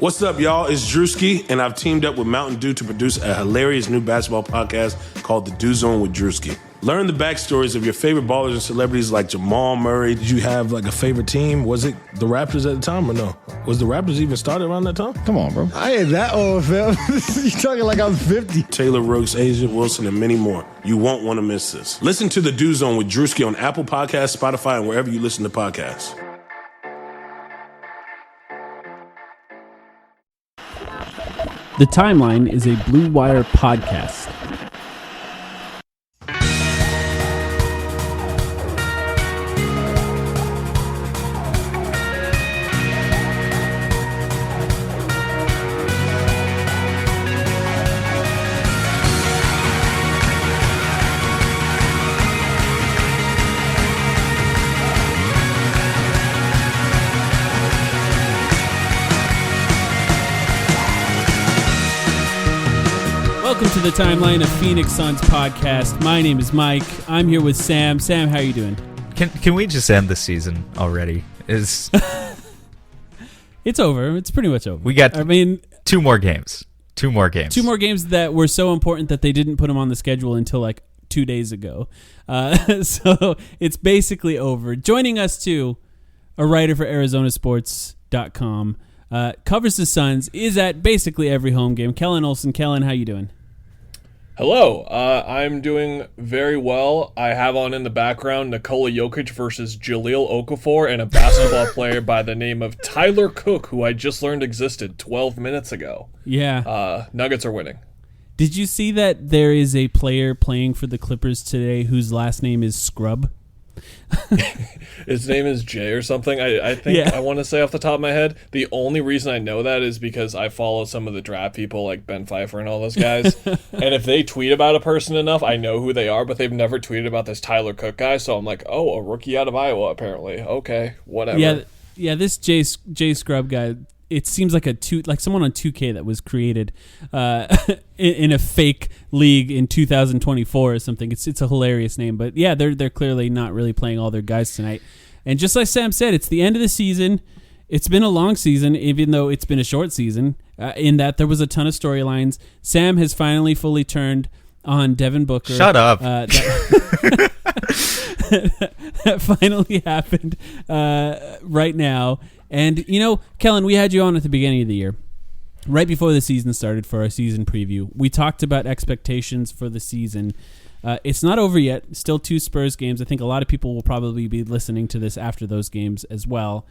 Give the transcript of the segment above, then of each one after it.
What's up, y'all? It's Drewski, and I've teamed up with Mountain Dew to produce a hilarious new basketball podcast called The Dew Zone with Drewski. Learn the backstories of your favorite ballers and celebrities like Jamal Murray. Did you have like a favorite team? Was it the Raptors at the time or no? Was the Raptors even started around that time? Come on, bro. I ain't that old, fam. You talking like I'm 50. Taylor Rooks, Asia Wilson, and many more. You won't want to miss this. Listen to The Dew Zone with Drewski on Apple Podcasts, Spotify, and wherever you listen to podcasts. The Timeline is a Blue Wire podcast. Welcome to the Timeline of Phoenix Suns podcast. My name is Mike. I'm here with Sam. Sam, how are you doing? Can we just end the season already? It's over. It's pretty much over. We got two more games. Two more games that were so important that they didn't put them on the schedule until like 2 days ago. So it's basically over. Joining us too, a writer for ArizonaSports.com, covers the Suns, is at basically every home game. Kellan Olson. Kellan, how you doing? Hello, I'm doing very well. I have on in the background Nikola Jokic versus Jahlil Okafor and a basketball player by the name of Tyler Cook, who I just learned existed 12 minutes ago. Yeah. Nuggets are winning. Did you see that there is a player playing for the Clippers today whose last name is Scrub? His name is Jay or something. I think Yeah. I want to say off the top of my head. The only reason I know that is because I follow some of the draft people like Ben Pfeiffer and all those guys. And if they tweet about a person enough, I know who they are, but they've never tweeted about this Tyler Cook guy. So I'm like, oh, a rookie out of Iowa, apparently. Okay, whatever. Yeah. This Jay Scrub guy. It seems like someone on 2K that was created in a fake league in 2024 or something. It's a hilarious name, but yeah, they're clearly not really playing all their guys tonight. And just like Sam said, it's the end of the season. It's been a long season, even though it's been a short season. In that there was a ton of storylines. Sam has finally fully turned on Devin Booker. Shut up. That finally happened right now. And, you know, Kellan, we had you on at the beginning of the year, right before the season started for our season preview. We talked about expectations for the season. It's not over yet. Still 2 Spurs games. I think a lot of people will probably be listening to this after those games as well.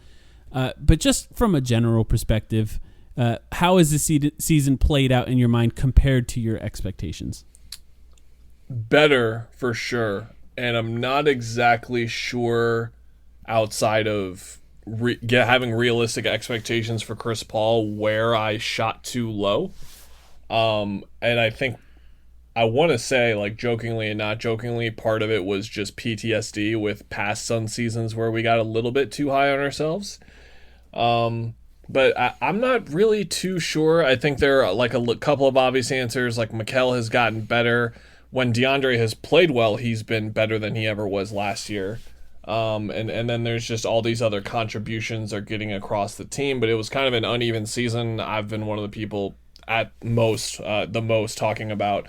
But just from a general perspective, how has the season played out in your mind compared to your expectations? Better, for sure. And I'm not exactly sure outside of having realistic expectations for Chris Paul where I shot too low. And I think I want to say, like, jokingly and not jokingly, part of it was just PTSD with past Sun seasons where we got a little bit too high on ourselves. But I'm not really too sure. I think there are like a couple of obvious answers. Like, Mikal has gotten better. When DeAndre has played well, he's been better than he ever was last year. And then there's just all these other contributions are getting across the team, but it was kind of an uneven season. I've been one of the people the most talking about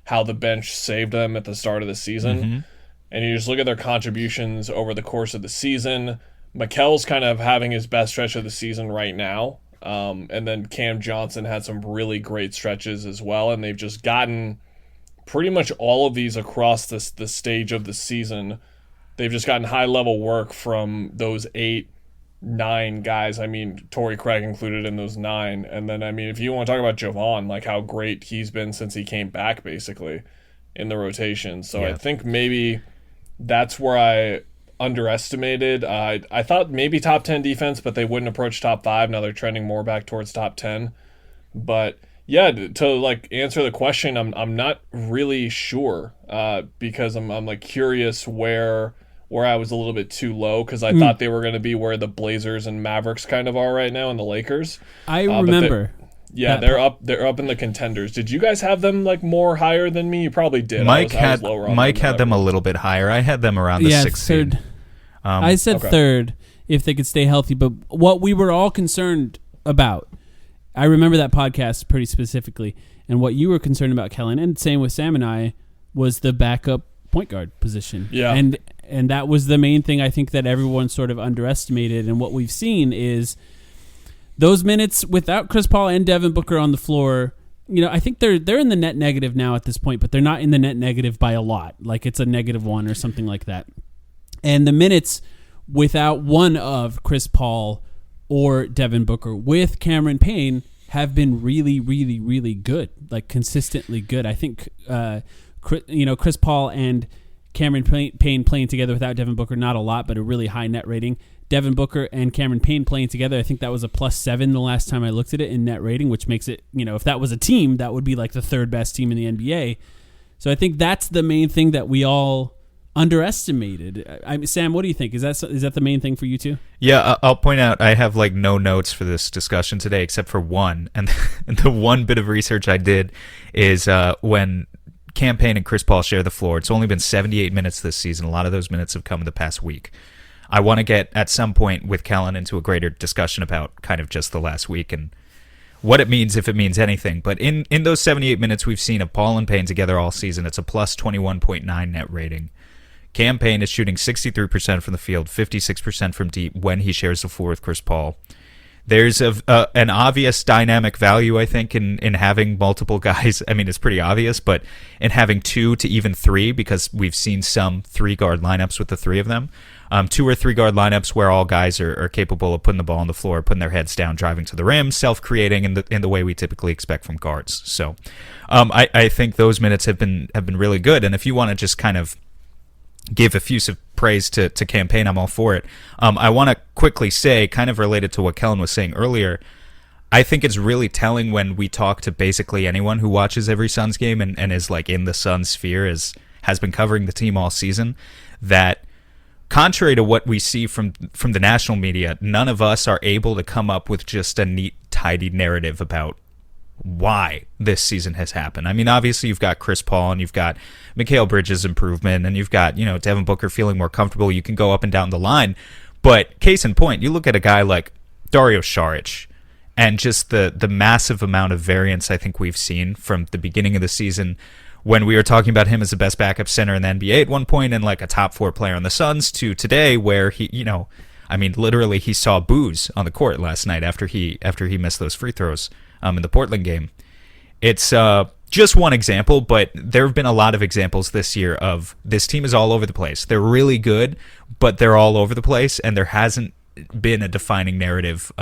how the bench saved them at the start of the season. Mm-hmm. And you just look at their contributions over the course of the season. Mikal's kind of having his best stretch of the season right now. And then Cam Johnson had some really great stretches as well. And they've just gotten pretty much all of these across the stage of the season. They've just gotten high-level work from those 8, 9 guys. I mean, Torrey Craig included in those 9. And then, I mean, if you want to talk about Javon, like how great he's been since he came back, basically, in the rotation. So yeah. I think maybe that's where I underestimated. I thought maybe top 10 defense, but they wouldn't approach top 5. Now they're trending more back towards top 10. But yeah, to like answer the question, I'm not really sure because I'm like curious where I was a little bit too low because I thought they were going to be where the Blazers and Mavericks kind of are right now, and the Lakers. I remember. They're up in the contenders. Did you guys have them like more higher than me? You probably did. Mike had them a little bit higher. I had them around the 6th seed. I said third if they could stay healthy, but what we were all concerned about I remember that podcast pretty specifically, and what you were concerned about, Kellan, and same with Sam and I, was the backup point guard position. Yeah. And that was the main thing I think that everyone sort of underestimated. And what we've seen is those minutes without Chris Paul and Devin Booker on the floor. I think they're in the net negative now at this point, but they're not in the net negative by a lot. Like it's a -1 or something like that. And the minutes without one of Chris Paul or Devin Booker with Cameron Payne have been really, really, really good, like consistently good. I think, Chris Paul and Cameron Payne playing together without Devin Booker, not a lot, but a really high net rating. Devin Booker and Cameron Payne playing together, I think that was a +7 the last time I looked at it in net rating, which makes it, if that was a team, that would be like the third best team in the NBA. So I think that's the main thing that we all underestimated. Sam, what do you think? Is that the main thing for you too? Yeah, I'll point out I have like no notes for this discussion today except for one, and the one bit of research I did is when Cam Payne and Chris Paul share the floor. It's only been 78 minutes this season. A lot of those minutes have come in the past week. I want to get at some point with Kellan into a greater discussion about kind of just the last week and what it means, if it means anything. But in those 78 minutes we've seen of Paul and Payne together all season, it's a +21.9 net rating. Cam Payne is shooting 63% from the field, 56% from deep when he shares the floor with Chris Paul. There's an obvious dynamic value, I think, in having multiple guys. I mean, it's pretty obvious, but in having 2 to even 3, because we've seen some 3-guard lineups with the 3 of them. 2 or 3-guard lineups where all guys are capable of putting the ball on the floor, putting their heads down, driving to the rim, self-creating in the way we typically expect from guards. So I think those minutes have been really good. And if you want to just kind of give effusive praise to Cam Payne, I'm all for it. I want to quickly say, kind of related to what Kellan was saying earlier, I think it's really telling when we talk to basically anyone who watches every Suns game and is like in the Suns sphere, has been covering the team all season, that contrary to what we see from the national media, none of us are able to come up with just a neat, tidy narrative about why this season has happened. I mean, obviously you've got Chris Paul and you've got Mikal Bridges' improvement and you've got, Devin Booker feeling more comfortable. You can go up and down the line. But case in point, you look at a guy like Dario Saric and just the massive amount of variance I think we've seen from the beginning of the season when we were talking about him as the best backup center in the NBA at one point and like a top 4 player on the Suns to today where he, literally he saw booze on the court last night after he missed those free throws in the Portland game. It's just one example, but there have been a lot of examples this year of this team is all over the place. They're really good, but they're all over the place, and there hasn't been a defining narrative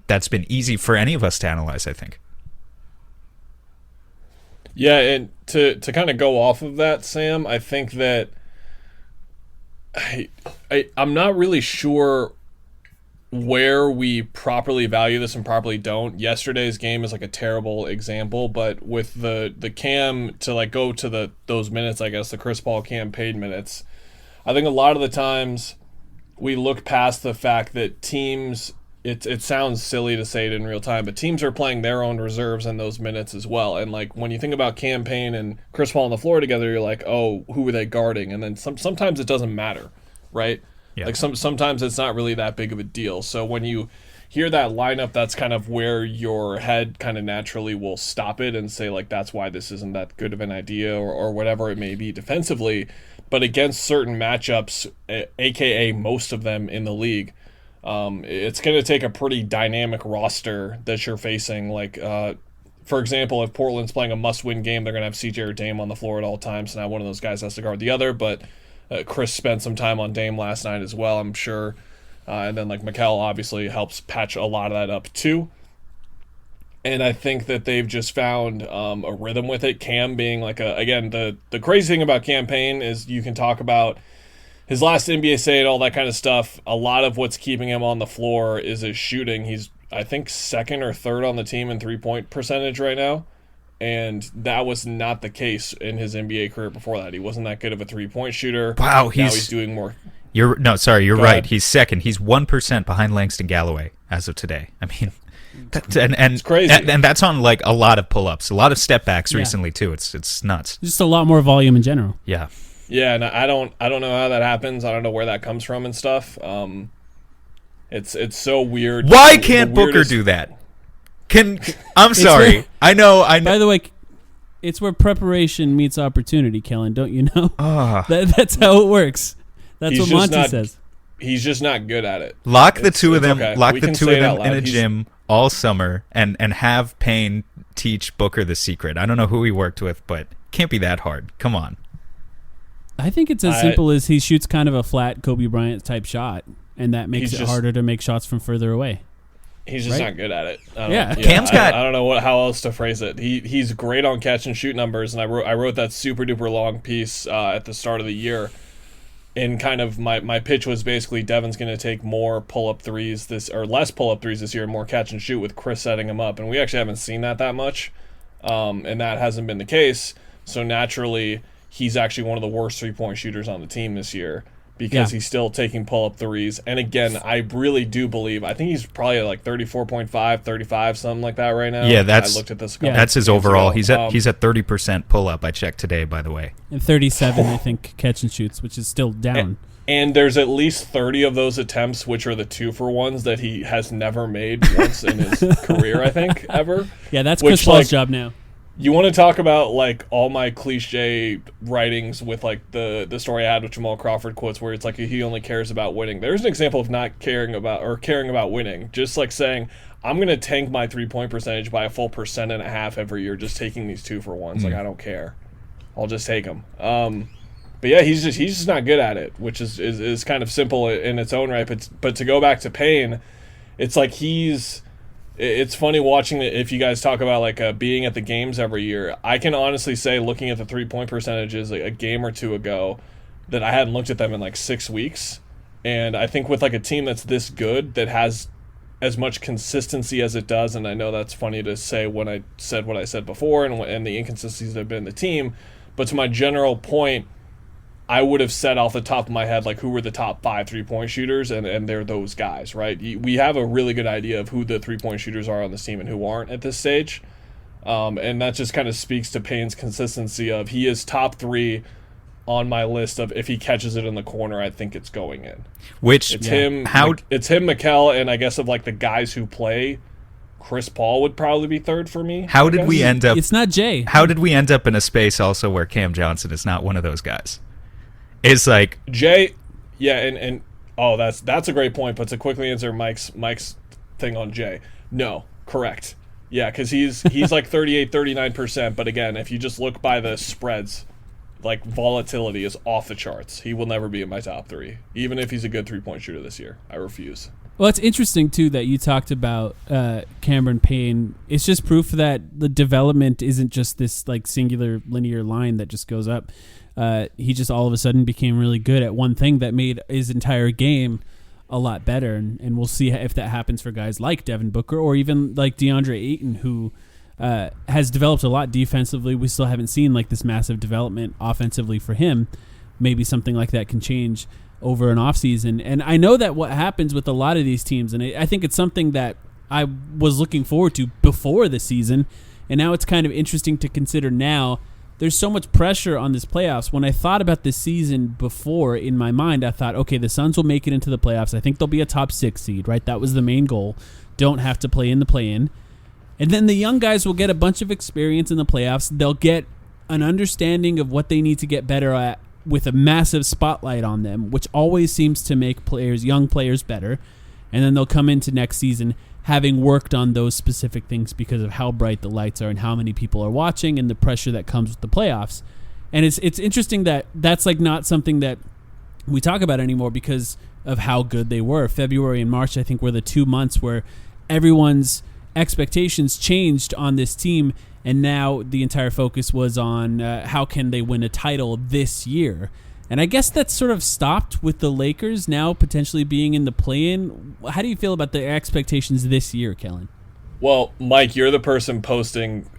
that's been easy for any of us to analyze, I think. Yeah, and to kind of go off of that, Sam, I think that I'm not really sure where we properly value this and properly don't. Yesterday's game is like a terrible example, but with the Cam to like go to those minutes, I guess the Chris Paul Cam Payne minutes, I think a lot of the times we look past the fact that teams, it sounds silly to say it in real time, but teams are playing their own reserves in those minutes as well. And like when you think about Cam Payne and Chris Paul on the floor together, you're like, oh, who are they guarding? And then sometimes it doesn't matter, right? Yeah. Like sometimes it's not really that big of a deal. So when you hear that lineup, that's kind of where your head kind of naturally will stop it and say like that's why this isn't that good of an idea or whatever it may be defensively. But against certain matchups, aka most of them in the league, it's going to take a pretty dynamic roster that you're facing. Like for example, if Portland's playing a must-win game, they're going to have CJ or Dame on the floor at all times. Now one of those guys has to guard the other, but Chris spent some time on Dame last night as well, I'm sure. And then like Mikal obviously helps patch a lot of that up too. And I think that they've just found a rhythm with it. Cam being like again, the crazy thing about Cam Payne is you can talk about his last NBA say and all that kind of stuff. A lot of what's keeping him on the floor is his shooting. He's, I think, 2nd or 3rd on the team in 3-point percentage right now. And that was not the case in his NBA career before that. He wasn't that good of a 3-point shooter. Wow, now he's doing more. You're right. Go Ahead. Ahead. He's 2nd. He's 1% behind Langston Galloway as of today. I mean, and it's crazy. And that's on like a lot of pull-ups, a lot of step backs recently too. It's nuts. Just a lot more volume in general. Yeah. Yeah, and I don't know how that happens. I don't know where that comes from and stuff. It's so weird. Why can't Booker do that? I'm sorry. where- I know. By the way, it's where preparation meets opportunity, Kellen. Don't you know? That's how it works. That's He's what just Monty says. He's just not good at it. Lock the two of them. Okay. Lock We the can two say of it them out in loud. a gym all summer, and have Payne teach Booker the secret. I don't know who he worked with, but can't be that hard. Come on. I think it's as simple as he shoots kind of a flat Kobe Bryant type shot, and that makes it harder to make shots from further away. He's just not good at it. Cam's got. I don't know how else to phrase it. He's great on catch and shoot numbers, and I wrote that super duper long piece at the start of the year. And kind of my pitch was basically Devin's going to take more pull-up threes less pull-up threes this year and more catch and shoot with Chris setting him up. And we actually haven't seen that much, and that hasn't been the case. So naturally, he's actually one of the worst three-point shooters on the team this year because he's still taking pull-up threes. And again, I really do believe, I think he's probably at like 34.5, 35, something like that right now. Yeah, I looked at this. That's his overall. Ago. He's at 30% pull-up. I checked today, by the way. And 37, I think, catch and shoots, which is still down. And there's at least 30 of those attempts, which are the 2-for-1s that he has never made once in his career, I think, ever. Yeah, that's Chris Paul's job now. You want to talk about like all my cliche writings with like the story I had with Jamal Crawford quotes where it's like he only cares about winning. There's an example of not caring about winning. Just like saying, I'm going to tank my 3-point percentage by a full 1.5% every year just taking these 2-for-1s. Like, I don't care. I'll just take them. But yeah, he's just not good at it, which is kind of simple in its own right. But to go back to Payne, it's like it's funny watching it. If you guys talk about like being at the games every year, I can honestly say, looking at the 3-point percentages like a game or two ago, that I hadn't looked at them in like 6 weeks. And I think with like a team that's this good, that has as much consistency as it does, and I know that's funny to say when I said what I said before and the inconsistencies that have been in the team, but to my general point, I would have said off the top of my head, like, who were the top 5 3-point shooters, and they're those guys, right? We have a really good idea of who the 3-point shooters are on this team and who aren't at this stage. And that just kind of speaks to Payne's consistency of he is top 3 on my list of if he catches it in the corner, I think it's going in. Which, it's him, Mikal, and I guess of like the guys who play, Chris Paul would probably be third for me. How did we end up? It's not Jay. How did we end up in a space also where Cam Johnson is not one of those guys? It's like Jay, yeah, and that's a great point. But to quickly answer Mike's thing on Jay, no, correct, yeah, because he's like 38-39%. But again, if you just look by the spreads, like volatility is off the charts. He will never be in my top 3, even if he's a good 3-point shooter this year. I refuse. Well, it's interesting too that you talked about Cameron Payne. It's just proof that the development isn't just this like singular linear line that just goes up. He just all of a sudden became really good at one thing that made his entire game a lot better. And we'll see if that happens for guys like Devin Booker or even like DeAndre Ayton, who has developed a lot defensively. We still haven't seen like this massive development offensively for him. Maybe something like that can change over an offseason. And I know that what happens with a lot of these teams, and I think it's something that I was looking forward to before the season, and now it's kind of interesting to consider now. There's so much pressure on this playoffs. When I thought about this season before, in my mind, I thought, okay, the Suns will make it into the playoffs. I think they'll be a top 6 seed, right? That was the main goal. Don't have to play in the play-in. And then the young guys will get a bunch of experience in the playoffs. They'll get an understanding of what they need to get better at with a massive spotlight on them, which always seems to make young players better. And then they'll come into next season having worked on those specific things because of how bright the lights are and how many people are watching and the pressure that comes with the playoffs. And it's interesting that that's like not something that we talk about anymore because of how good they were. February and March, I think, were the 2 months where everyone's expectations changed on this team, and now the entire focus was on how can they win a title this year. And I guess that's sort of stopped with the Lakers now potentially being in the play-in. How do you feel about the expectations this year, Kellan? Well, Mike, you're the person posting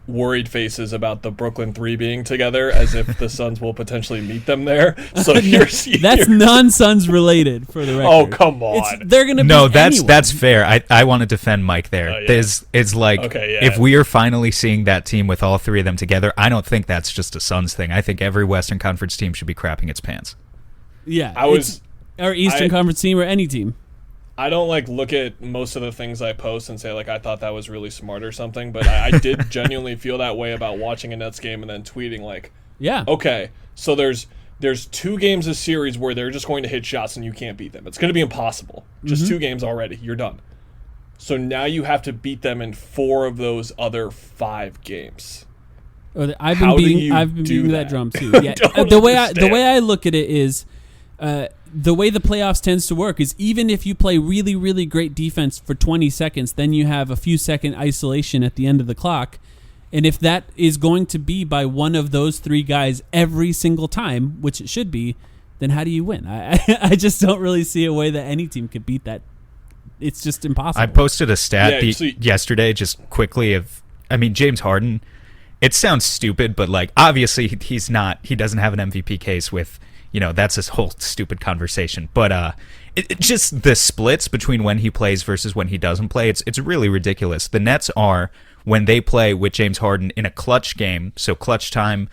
worried faces about the Brooklyn 3 being together as if the Suns will potentially meet them there. So that's non-Suns related for the record. Oh, come on. They're going to no, beat anyone. That's fair. I want to defend Mike there. Yeah. It's like Okay, yeah. if we are finally seeing that team with all 3 of them together, I don't think that's just a Suns thing. I think every Western Conference team should be crapping its pants. Yeah. or Eastern Conference team or any team. I don't like look at most of the things I post and say like I thought that was really smart or something, but I did genuinely feel that way about watching a Nets game and then tweeting like, Yeah. okay, so there's 2 games this series where they're just going to hit shots and you can't beat them. It's going to be impossible. Just 2 games already, you're done. So now you have to beat them in 4 of those other 5 games. I've How been do beating you I've been do beating that that? drum too. I Yeah. don't the way understand. I look at it is the way the playoffs tends to work is even if you play really, really great defense for 20 seconds, then you have a few second isolation at the end of the clock. And if that is going to be by one of those 3 guys every single time, which it should be, then how do you win? I just don't really see a way that any team could beat that. It's just impossible. I posted a stat Yeah, yesterday just quickly James Harden, it sounds stupid, but like obviously he doesn't have an MVP case with, that's this whole stupid conversation. But it just the splits between when he plays versus when he doesn't play, it's really ridiculous. The Nets are, when they play with James Harden in a clutch game, so clutch time,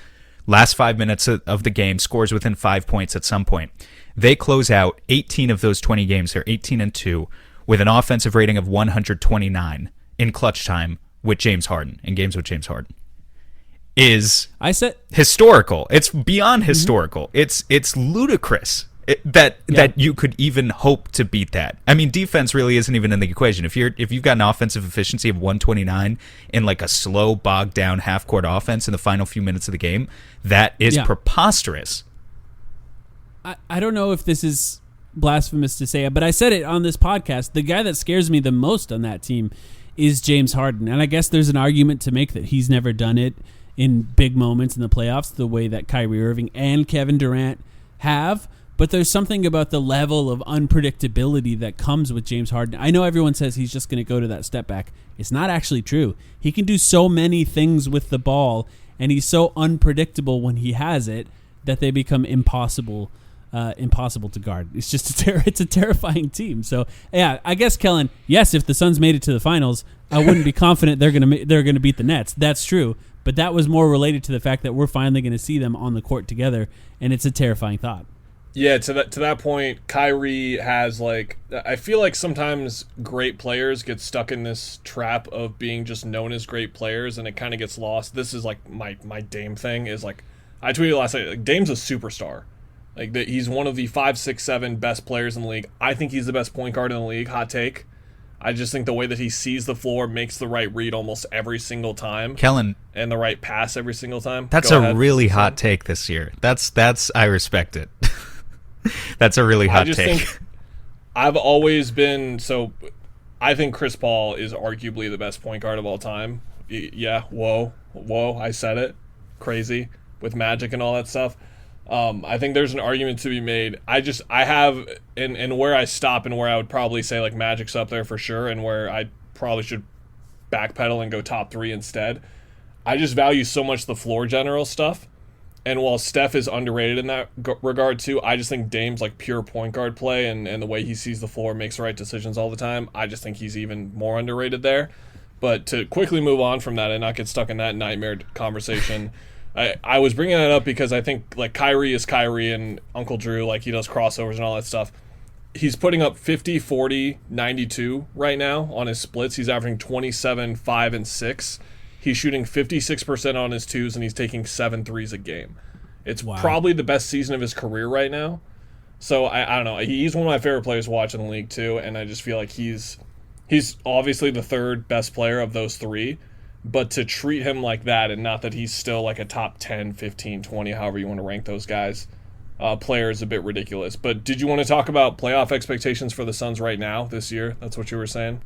last 5 minutes of the game, scores within 5 points at some point. They close out 18 of those 20 games. They're 18-2 with an offensive rating of 129 in clutch time with James Harden, in games with James Harden. Is historical. It's beyond historical. It's ludicrous that you could even hope to beat that. I mean, defense really isn't even in the equation. If you've got an offensive efficiency of 129 in like a slow, bogged down half court offense in the final few minutes of the game, that is preposterous. I don't know if this is blasphemous to say it, but I said it on this podcast. The guy that scares me the most on that team is James Harden, and I guess there's an argument to make that he's never done it in big moments in the playoffs the way that Kyrie Irving and Kevin Durant have, but there's something about the level of unpredictability that comes with James Harden. I know everyone says he's just going to go to that step back. It's not actually true. He can do so many things with the ball, and he's so unpredictable when he has it that they become impossible to guard. It's just it's a terrifying team. So yeah, I guess Kellan, yes, if the Suns made it to the finals, I wouldn't be confident they're gonna beat the Nets. That's true. But that was more related to the fact that we're finally going to see them on the court together, and it's a terrifying thought. Yeah, to that point, Kyrie has I feel like sometimes great players get stuck in this trap of being just known as great players, and it kind of gets lost. This is like my Dame thing is like I tweeted last night. Like, Dame's a superstar. Like he's one of the 5, 6, 7 best players in the league. I think he's the best point guard in the league. Hot take. I just think the way that he sees the floor, makes the right read almost every single time. Kellan, and the right pass every single time. That's a really hot take this year. That's I respect it. That's a really hot take. Think I've always been I think Chris Paul is arguably the best point guard of all time. Yeah, whoa, I said it. Crazy with Magic and all that stuff. I think there's an argument to be made. I have and where I stop and where I would probably say like Magic's up there for sure, and where I probably should backpedal and go top 3 instead. I just value so much the floor general stuff, and while Steph is underrated in that regard too, I just think Dame's like pure point guard play and the way he sees the floor, makes the right decisions all the time. I just think he's even more underrated there. But to quickly move on from that and not get stuck in that nightmare conversation. I was bringing that up because I think like Kyrie is Kyrie and Uncle Drew, like he does crossovers and all that stuff. He's putting up 50, 40, 92 right now on his splits. He's averaging 27, 5, and 6. He's shooting 56% on his twos, and he's taking 7 threes a game. It's probably the best season of his career right now. So I don't know. He's one of my favorite players to watch in the league too, and I just feel like he's obviously the 3rd best player of those 3. But to treat him like that, and not that he's still like a top 10, 15, 20, however you want to rank those guys, player is a bit ridiculous. But did you want to talk about playoff expectations for the Suns right now this year? That's what you were saying?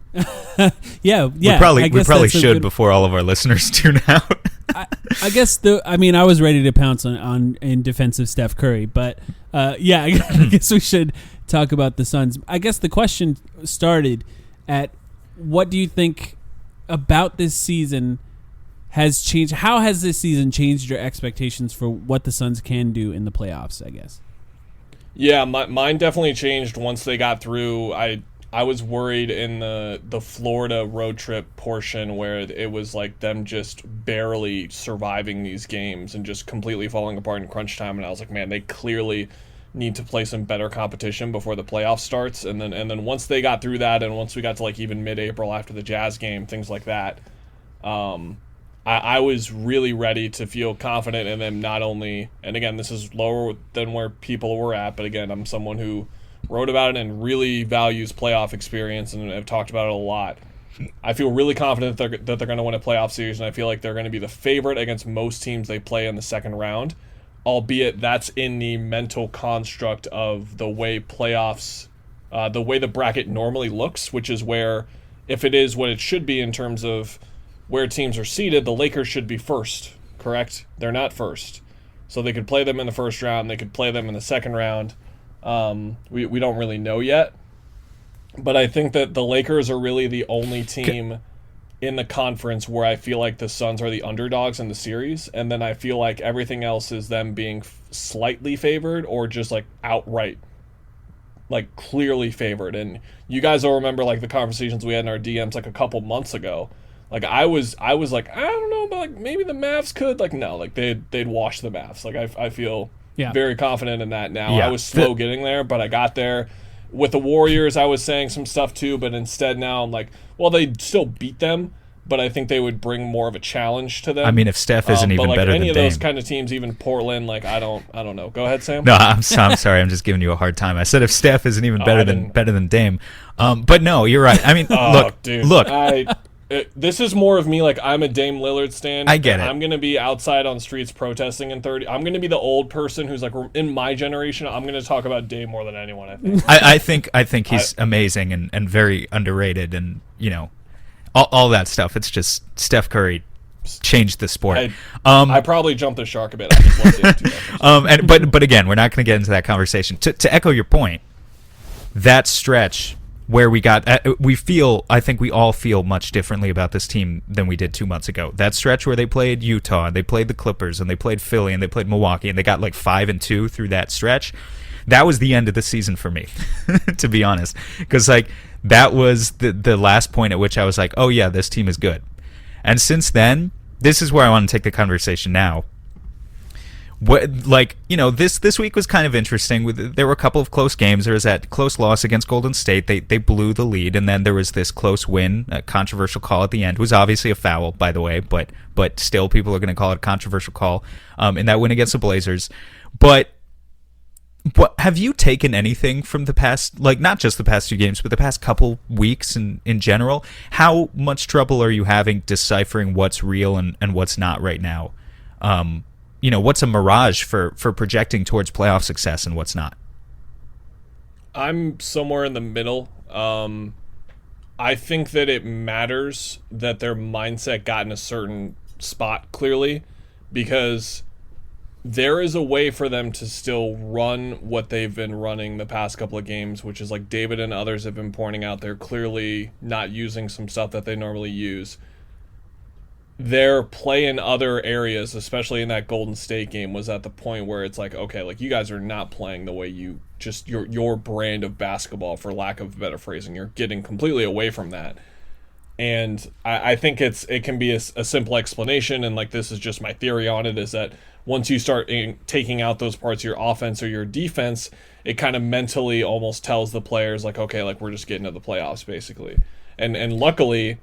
Yeah. We probably should before all of our listeners tune out. I guess I was ready to pounce on in defense of Steph Curry, but I guess we should talk about the Suns. I guess the question started at what do you think about this season has changed? How has this season changed your expectations for what the Suns can do in the playoffs, I guess? Yeah, mine definitely changed once they got through. I was worried in the Florida road trip portion where it was like them just barely surviving these games and just completely falling apart in crunch time. And I was like, man, they clearly need to play some better competition before the playoff starts. And then once they got through that, and once we got to like even mid-April after the Jazz game, things like that, I was really ready to feel confident in them. Not only, and again, this is lower than where people were at, but again, I'm someone who wrote about it and really values playoff experience, and I've talked about it a lot. I feel really confident that they're going to win a playoff series, and I feel like they're going to be the favorite against most teams they play in the second round, albeit that's in the mental construct of the way playoffs, the way the bracket normally looks, which is where, if it is what it should be in terms of where teams are seated, the Lakers should be first, correct? They're not first. So they could play them in the first round, they could play them in the second round. We don't really know yet. But I think that the Lakers are really the only team in the conference where I feel like the Suns are the underdogs in the series, and then I feel like everything else is them being slightly favored or just like outright, like clearly favored. And you guys will remember like the conversations we had in our DMs like a couple months ago. Like I was like, I don't know, but like maybe the Mavs could, like, no, like they'd wash the Mavs. Like I feel very confident in that now. I was slow getting there, but I got there. With the Warriors, I was saying some stuff too, but instead now I'm like, well, they'd still beat them, but I think they would bring more of a challenge to them. I mean, if Steph isn't even better than Dame. Any of those kind of teams, even Portland, like I don't know. Go ahead, Sam. No, I'm sorry. I'm just giving you a hard time. I said if Steph isn't even better than Dame. But no, you're right. I mean, look. This is more of me, like, I'm a Dame Lillard stan. I get it. I'm going to be outside on streets protesting in 30. I'm going to be the old person who's, like, in my generation, I'm going to talk about Dame more than anyone, I think. I think he's amazing and very underrated and, you know, all that stuff. It's just Steph Curry changed the sport. I probably jumped the shark a bit. I just loved it too much. But again, we're not going to get into that conversation. To echo your point, that stretch where I think we all feel much differently about this team than we did 2 months ago. That stretch where they played Utah, and they played the Clippers, and they played Philly, and they played Milwaukee, and they got like 5-2 through that stretch. That was the end of the season for me, to be honest, because like that was the last point at which I was like, oh yeah, this team is good. And since then, this is where I want to take the conversation now. This week was kind of interesting. There were a couple of close games. There was that close loss against Golden State. They blew the lead, and then there was this close win, a controversial call at the end. It was obviously a foul, by the way, but still people are going to call it a controversial call in that win against the Blazers. But have you taken anything from the past, like not just the past 2 games, but the past couple weeks in general? How much trouble are you having deciphering what's real and what's not right now? What's a mirage for projecting towards playoff success and what's not? I'm somewhere in the middle. I think that it matters that their mindset got in a certain spot clearly, because there is a way for them to still run what they've been running the past couple of games, which is like David and others have been pointing out. They're clearly not using some stuff that they normally use. Their play in other areas, especially in that Golden State game, was at the point where it's like, okay, like you guys are not playing the way you just your brand of basketball, for lack of better phrasing. You're getting completely away from that. And I think it can be a simple explanation, and like this is just my theory on it, is that once you start taking out those parts of your offense or your defense, it kind of mentally almost tells the players like, okay, like we're just getting to the playoffs basically. And luckily,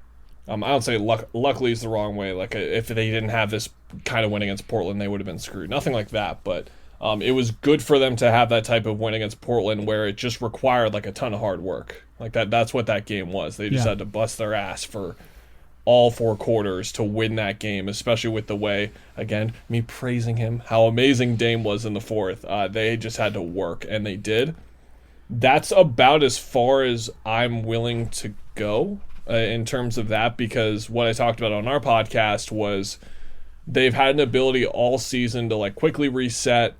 I don't say luckily is the wrong way. Like if they didn't have this kind of win against Portland, they would have been screwed. Nothing like that, but it was good for them to have that type of win against Portland where it just required like a ton of hard work. Like that's what that game was. They just had to bust their ass for all 4 quarters to win that game, especially with the way, again, me praising him, how amazing Dame was in the fourth. They just had to work, and they did. That's about as far as I'm willing to go in terms of that, because what I talked about on our podcast was they've had an ability all season to like quickly reset,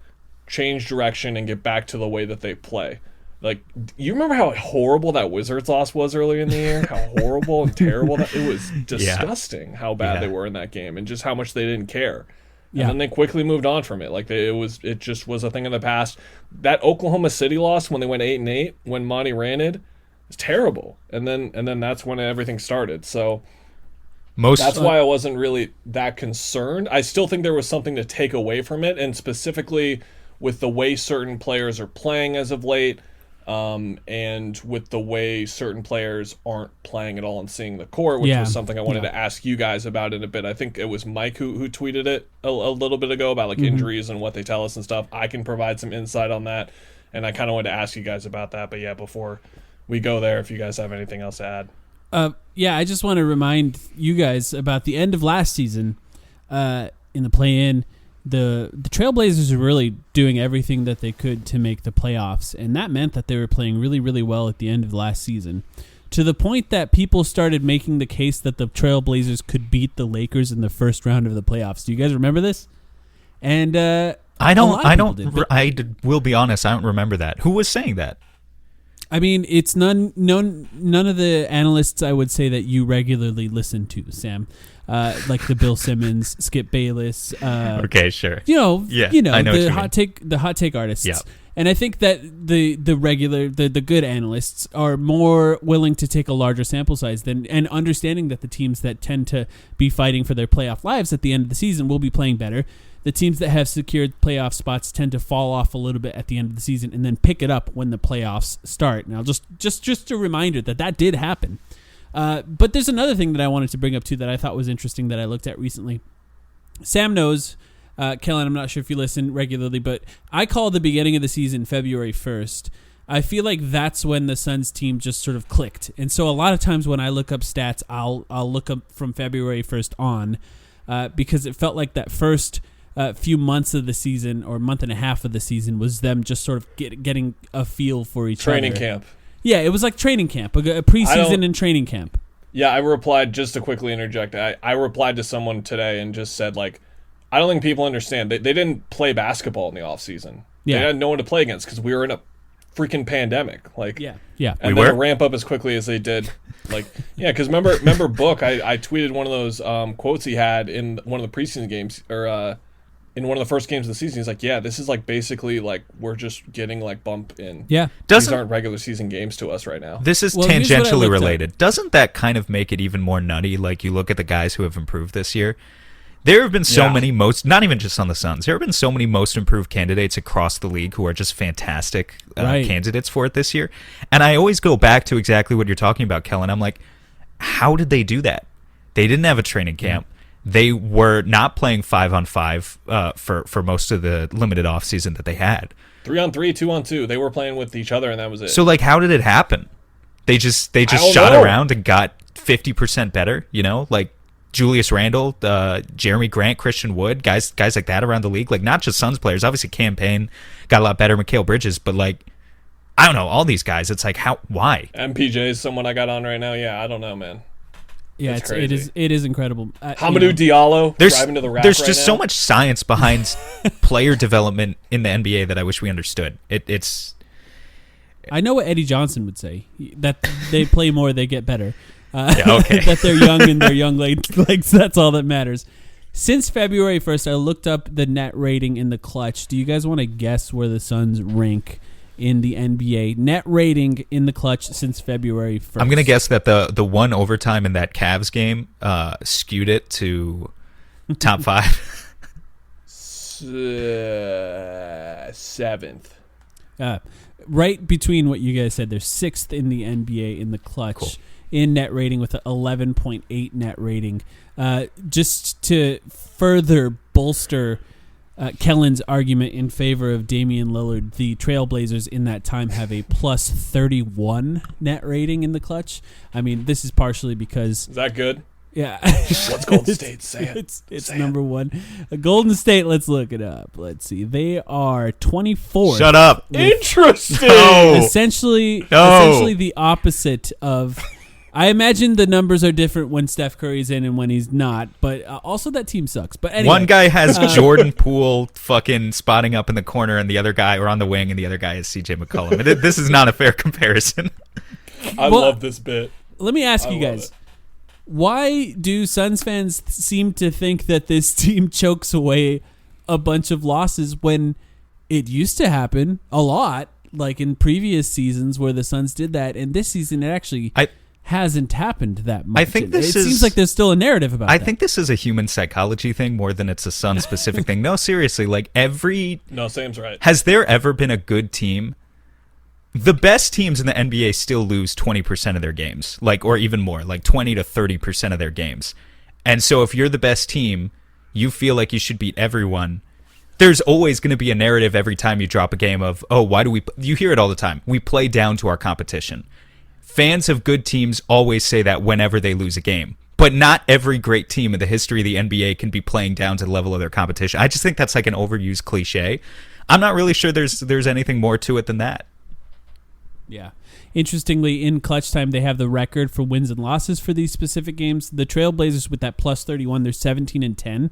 change direction, and get back to the way that they play. Like, you remember how horrible that Wizards loss was earlier in the year? How horrible and terrible that it was. Disgusting how bad they were in that game, and just how much they didn't care. And then they quickly moved on from it. Like it just was a thing in the past. That Oklahoma City loss when they went 8-8, when Monty ran it, was terrible. And then that's when everything started. So that's why I wasn't really that concerned. I still think there was something to take away from it, and specifically with the way certain players are playing as of late, and with the way certain players aren't playing at all and seeing the court, which was something I wanted to ask you guys about in a bit. I think it was Mike who tweeted it a little bit ago about like injuries and what they tell us and stuff. I can provide some insight on that, and I kind of wanted to ask you guys about that. But yeah, before we go there, if you guys have anything else to add. I just want to remind you guys about the end of last season in the play-in. The Trailblazers were really doing everything that they could to make the playoffs, and that meant that they were playing really, really well at the end of last season, to the point that people started making the case that the Trailblazers could beat the Lakers in the first round of the playoffs. Do you guys remember this? And I will be honest, I don't remember that. Who was saying that? I mean, it's none of the analysts I would say that you regularly listen to, Sam. Like the Bill Simmons, Skip Bayless. Okay, sure. I know the hot take artists. Yeah. And I think that the good analysts are more willing to take a larger sample size and understanding that the teams that tend to be fighting for their playoff lives at the end of the season will be playing better. The teams that have secured playoff spots tend to fall off a little bit at the end of the season and then pick it up when the playoffs start. Now, just a reminder that did happen. But there's another thing that I wanted to bring up too that I thought was interesting that I looked at recently. Sam knows, Kellan, I'm not sure if you listen regularly, but I call the beginning of the season February 1st. I feel like that's when the Suns team just sort of clicked. And so a lot of times when I look up stats, I'll look up from February 1st on, because it felt like that first few months of the season or month and a half of the season was them just sort of getting a feel for each other. Training camp. Yeah, it was like training camp, a preseason and training camp. Yeah, I replied, just to quickly interject, I replied to someone today and just said, like, I don't think people understand. They didn't play basketball in the offseason. Yeah. They had no one to play against because we were in a freaking pandemic. Like, yeah. And then to ramp up as quickly as they did. Like, yeah, because remember Book, I tweeted one of those quotes he had in one of the preseason games, or in one of the first games of the season. He's like, yeah, this is like basically like we're just getting like bumped in. Yeah. These aren't regular season games to us right now. This is tangentially related. Doesn't that kind of make it even more nutty? Like, you look at the guys who have improved this year. There have been so many not even just on the Suns, there have been so many most improved candidates across the league who are just fantastic candidates for it this year. And I always go back to exactly what you're talking about, Kellan. I'm like, how did they do that? They didn't have a training camp. They were not playing 5-on-5 for most of the limited offseason that they had. 3-on-3, 2-on-2. They were playing with each other, and that was it. So, like, how did it happen? They just shot around and got 50% better, like Julius Randle, Jeremy Grant, Christian Wood, guys like that around the league. Like, not just Suns players. Obviously, Campaign got a lot better, Mikal Bridges, but, like, I don't know, all these guys, it's like, why? MPJ is someone I got on right now. Yeah, I don't know, man. Yeah, it is incredible. Hamidou Diallo driving to the rack. There's just so much science behind player development in the NBA that I wish we understood. It's. I know what Eddie Johnson would say, that they play more, they get better. Okay. That they're young and they're young legs. That's all that matters. Since February 1st, I looked up the net rating in the clutch. Do you guys want to guess where the Suns rank in the NBA net rating in the clutch since February 1st? I'm going to guess that the one overtime in that Cavs game skewed it to top 5. 7th. Right between what you guys said. They're 6th in the NBA in the clutch in net rating with an 11.8 net rating. Just to further bolster Kellan's argument in favor of Damian Lillard, the Trailblazers in that time have a plus 31 net rating in the clutch. I mean, this is partially because... Is that good? Yeah. What's Golden State? Say it. It's number one. Golden State, let's look it up. Let's see. They are 24th. Shut up. Interesting. No. Essentially the opposite of... I imagine the numbers are different when Steph Curry's in and when he's not, but also that team sucks. But anyway, one guy has Jordan Poole fucking spotting up in the corner, and the other guy, or on the wing, and the other guy is CJ McCollum. This is not a fair comparison. I love this bit. Let me ask you guys, why do Suns fans seem to think that this team chokes away a bunch of losses when it used to happen a lot, like in previous seasons where the Suns did that, and this season it actually... hasn't happened that much. I think this it is- seems like there's still a narrative about I that. think this is a human psychology thing more than it's a Sun specific thing. No, seriously, like No, Sam's right. has there ever been a good team? The best teams in the NBA still lose 20% of their games, like, or even more, like 20 to 30% of their games. And so if you're the best team, you feel like you should beat everyone. There's always going to be a narrative every time you drop a game of, oh, why do we, you hear it all the time. We play down to our competition. Fans of good teams always say that whenever they lose a game. But not every great team in the history of the NBA can be playing down to the level of their competition. I just think that's like an overused cliche. I'm not really sure there's anything more to it than that. Yeah. Interestingly, in clutch time, they have the record for wins and losses for these specific games. The Trailblazers with that plus 31, they're 17-10.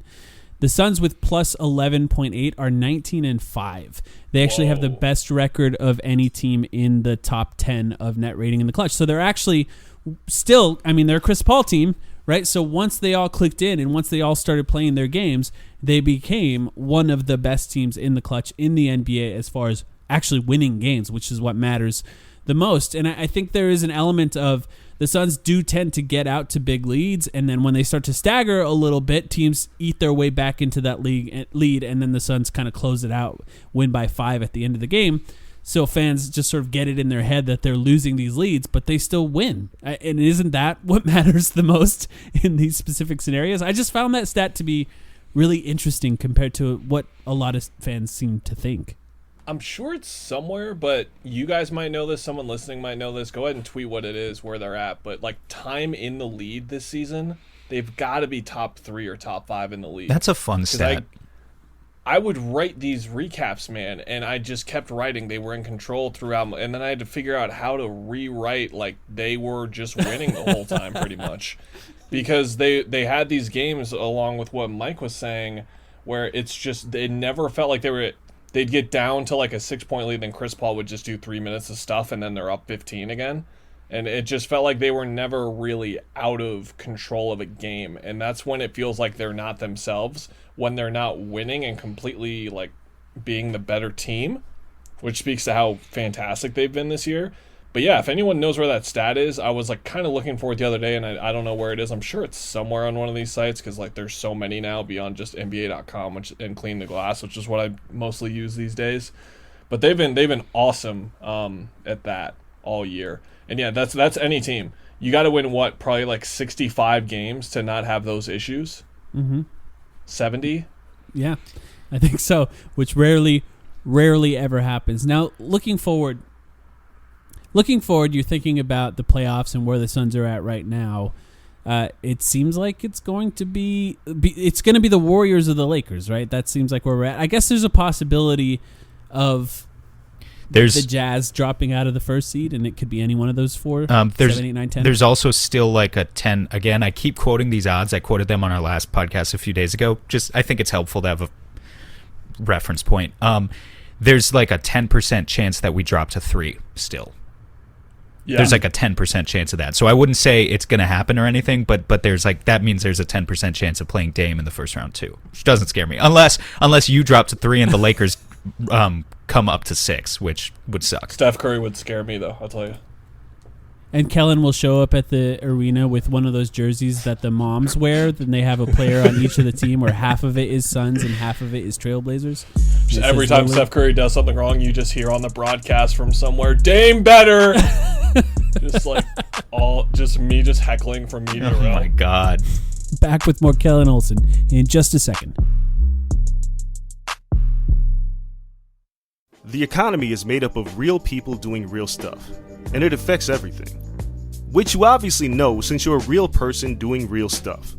The Suns with plus 11.8 are 19-5. They actually have the best record of any team in the top 10 of net rating in the clutch. So they're actually still, I mean, they're a Chris Paul team, right? So once they all clicked in and once they all started playing their games, they became one of the best teams in the clutch in the NBA as far as actually winning games, which is what matters the most. And I think there is an element of the Suns do tend to get out to big leads, and then when they start to stagger a little bit, teams eat their way back into that lead, and then the Suns kind of close it out, win by 5 at the end of the game. So fans just sort of get it in their head that they're losing these leads, but they still win. And isn't that what matters the most in these specific scenarios? I just found that stat to be really interesting compared to what a lot of fans seem to think. I'm sure it's somewhere, but you guys might know this. Someone listening might know this. Go ahead and tweet what it is, where they're at. But like time in the lead this season, they've got to be top 3 or top 5 in the league. That's a fun stat. I would write these recaps, man, and I just kept writing. They were in control throughout, and then I had to figure out how to rewrite like they were just winning the whole time, pretty much, because they had these games along with what Mike was saying, where it's just it never felt like they'd get down to like a 6-point lead, then Chris Paul would just do 3 minutes of stuff, and then they're up 15 again. And it just felt like they were never really out of control of a game. And that's when it feels like they're not themselves, when they're not winning and completely like being the better team, which speaks to how fantastic they've been this year. But yeah, if anyone knows where that stat is, I was like kind of looking for it the other day, and I don't know where it is. I'm sure it's somewhere on one of these sites because like there's so many now beyond just NBA.com and Clean the Glass, which is what I mostly use these days. But they've been awesome at that all year. And yeah, that's any team. You got to win probably like 65 games to not have those issues. 70. Yeah, I think so, which rarely ever happens. Now, looking forward, you're thinking about the playoffs and where the Suns are at right now. It seems like it's going to be the Warriors or the Lakers, right? That seems like where we're at. I guess there's a possibility of the Jazz dropping out of the first seed, and it could be any one of those four. 7, 8, 9, 10. There's also still like a 10. Again, I keep quoting these odds. I quoted them on our last podcast a few days ago. I think it's helpful to have a reference point. There's like a 10% chance that we drop to 3 still. Yeah. There's like a 10% chance of that. So I wouldn't say it's going to happen or anything, but there's like that means there's a 10% chance of playing Dame in the first round too, which doesn't scare me. Unless you drop to 3 and the Lakers come up to 6, which would suck. Steph Curry would scare me though, I'll tell you. And Kellan will show up at the arena with one of those jerseys that the moms wear. Then they have a player on each of the team where half of it is Suns and half of it is Trailblazers. Just every time Steph Curry does something wrong, you just hear on the broadcast from somewhere, Dame better! just me just heckling from media row. Oh my God. Back with more Kellan Olson in just a second. The economy is made up of real people doing real stuff, and it affects everything. Which you obviously know since you're a real person doing real stuff.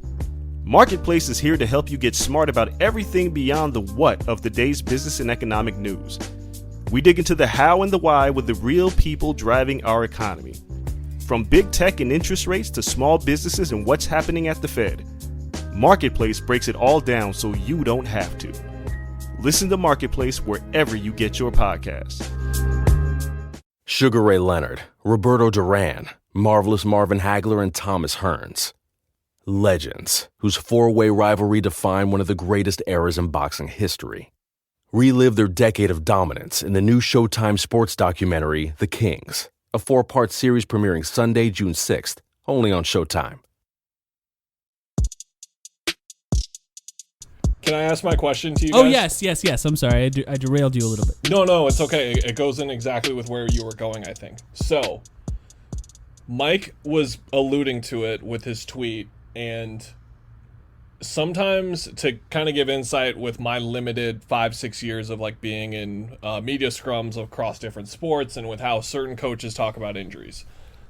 Marketplace is here to help you get smart about everything beyond the what of the day's business and economic news. We dig into the how and the why with the real people driving our economy. From big tech and interest rates to small businesses and what's happening at the Fed. Marketplace breaks it all down so you don't have to. Listen to Marketplace wherever you get your podcasts. Sugar Ray Leonard, Roberto Duran, Marvelous Marvin Hagler, and Thomas Hearns. Legends, whose four-way rivalry defined one of the greatest eras in boxing history. Relive their decade of dominance in the new Showtime sports documentary, The Kings, a 4-part series premiering Sunday, June 6th, only on Showtime. Can I ask my question to you Oh, guys? yes. I'm sorry. I derailed you a little bit. No, it's okay. It goes in exactly with where you were going, I think. So, Mike was alluding to it with his tweet, and sometimes to kind of give insight with my limited 5-6 years of like being in media scrums across different sports and with how certain coaches talk about injuries.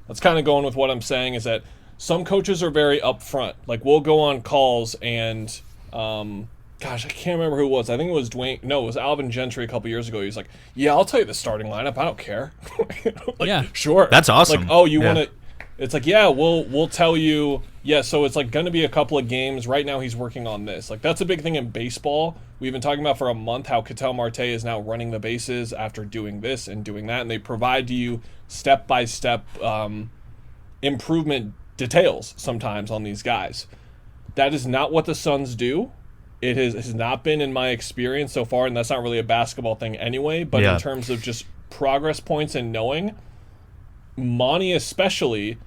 That's kind of going with what I'm saying is that some coaches are very upfront. Like we'll go on calls and gosh, I can't remember who it was. I think it was Dwayne. No, it was Alvin Gentry a couple years ago. He was like, "Yeah, I'll tell you the starting lineup. I don't care." Like, Yeah. Sure. That's awesome. Like, oh, you Yeah. want to? It's like, yeah, we'll tell you. Yeah, so it's like going to be a couple of games. Right now, he's working on this. Like that's a big thing in baseball. We've been talking about for a month how Ketel Marte is now running the bases after doing this and doing that, and they provide you step by step improvement details sometimes on these guys. That is not what the Suns do. It has not been in my experience so far, and that's not really a basketball thing anyway, but Yeah. in terms of just progress points and knowing, Monty especially,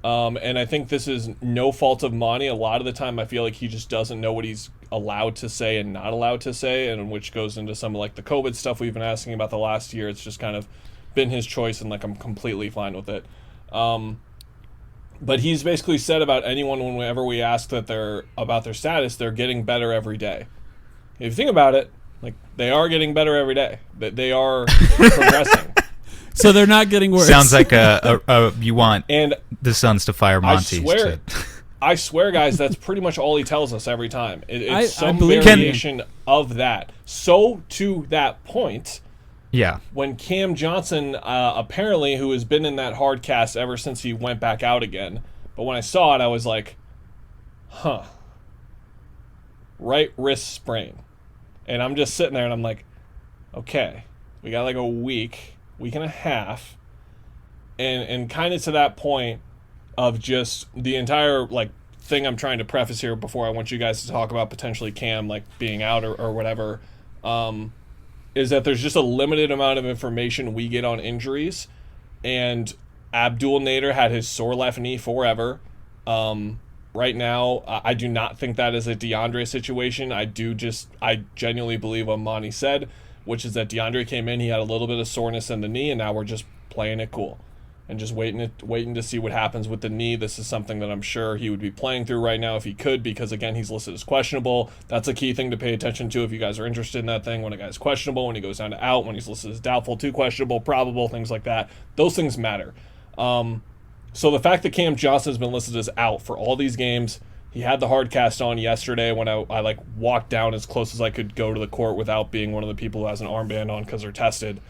and I think this is no fault of Monty, a lot of the time I feel like he just doesn't know what he's allowed to say and not allowed to say, and which goes into some of like the COVID stuff we've been asking about the last year. It's just kind of been his choice, and like I'm completely fine with it. But he's basically said about anyone whenever we ask that they're about their status, they're getting better every day. If you think about it, like they are getting better every day. They are progressing. So they're not getting worse. Sounds like you want And the Suns to fire Monty. I swear, guys, that's pretty much all he tells us every time. It's I some believe variation of that. So to that point, Yeah. when Cam Johnson, apparently, who has been in that hard cast ever since he went back out again, but when I saw it, I was like, huh. Right wrist sprain. And I'm just sitting there and I'm like, okay, we got like a week and a half, and kind of to that point of just the entire like thing I'm trying to preface here before I want you guys to talk about potentially Cam like being out or whatever, is that there's just a limited amount of information we get on injuries, and Abdul Nader had his sore left knee forever. Right now, I do not think that is a DeAndre situation. I genuinely believe what Monty said, which is that DeAndre came in, he had a little bit of soreness in the knee, and now we're just playing it cool and just waiting to see what happens with the knee. This is something that I'm sure he would be playing through right now if he could, because again, he's listed as questionable. That's a key thing to pay attention to if you guys are interested in that thing. When a guy's questionable, when he goes down to out, when he's listed as doubtful to questionable, probable, things like that, those things matter. So the fact that Cam Johnson has been listed as out for all these games, he had the hard cast on yesterday when I like walked down as close as I could go to the court without being one of the people who has an armband on because they're tested.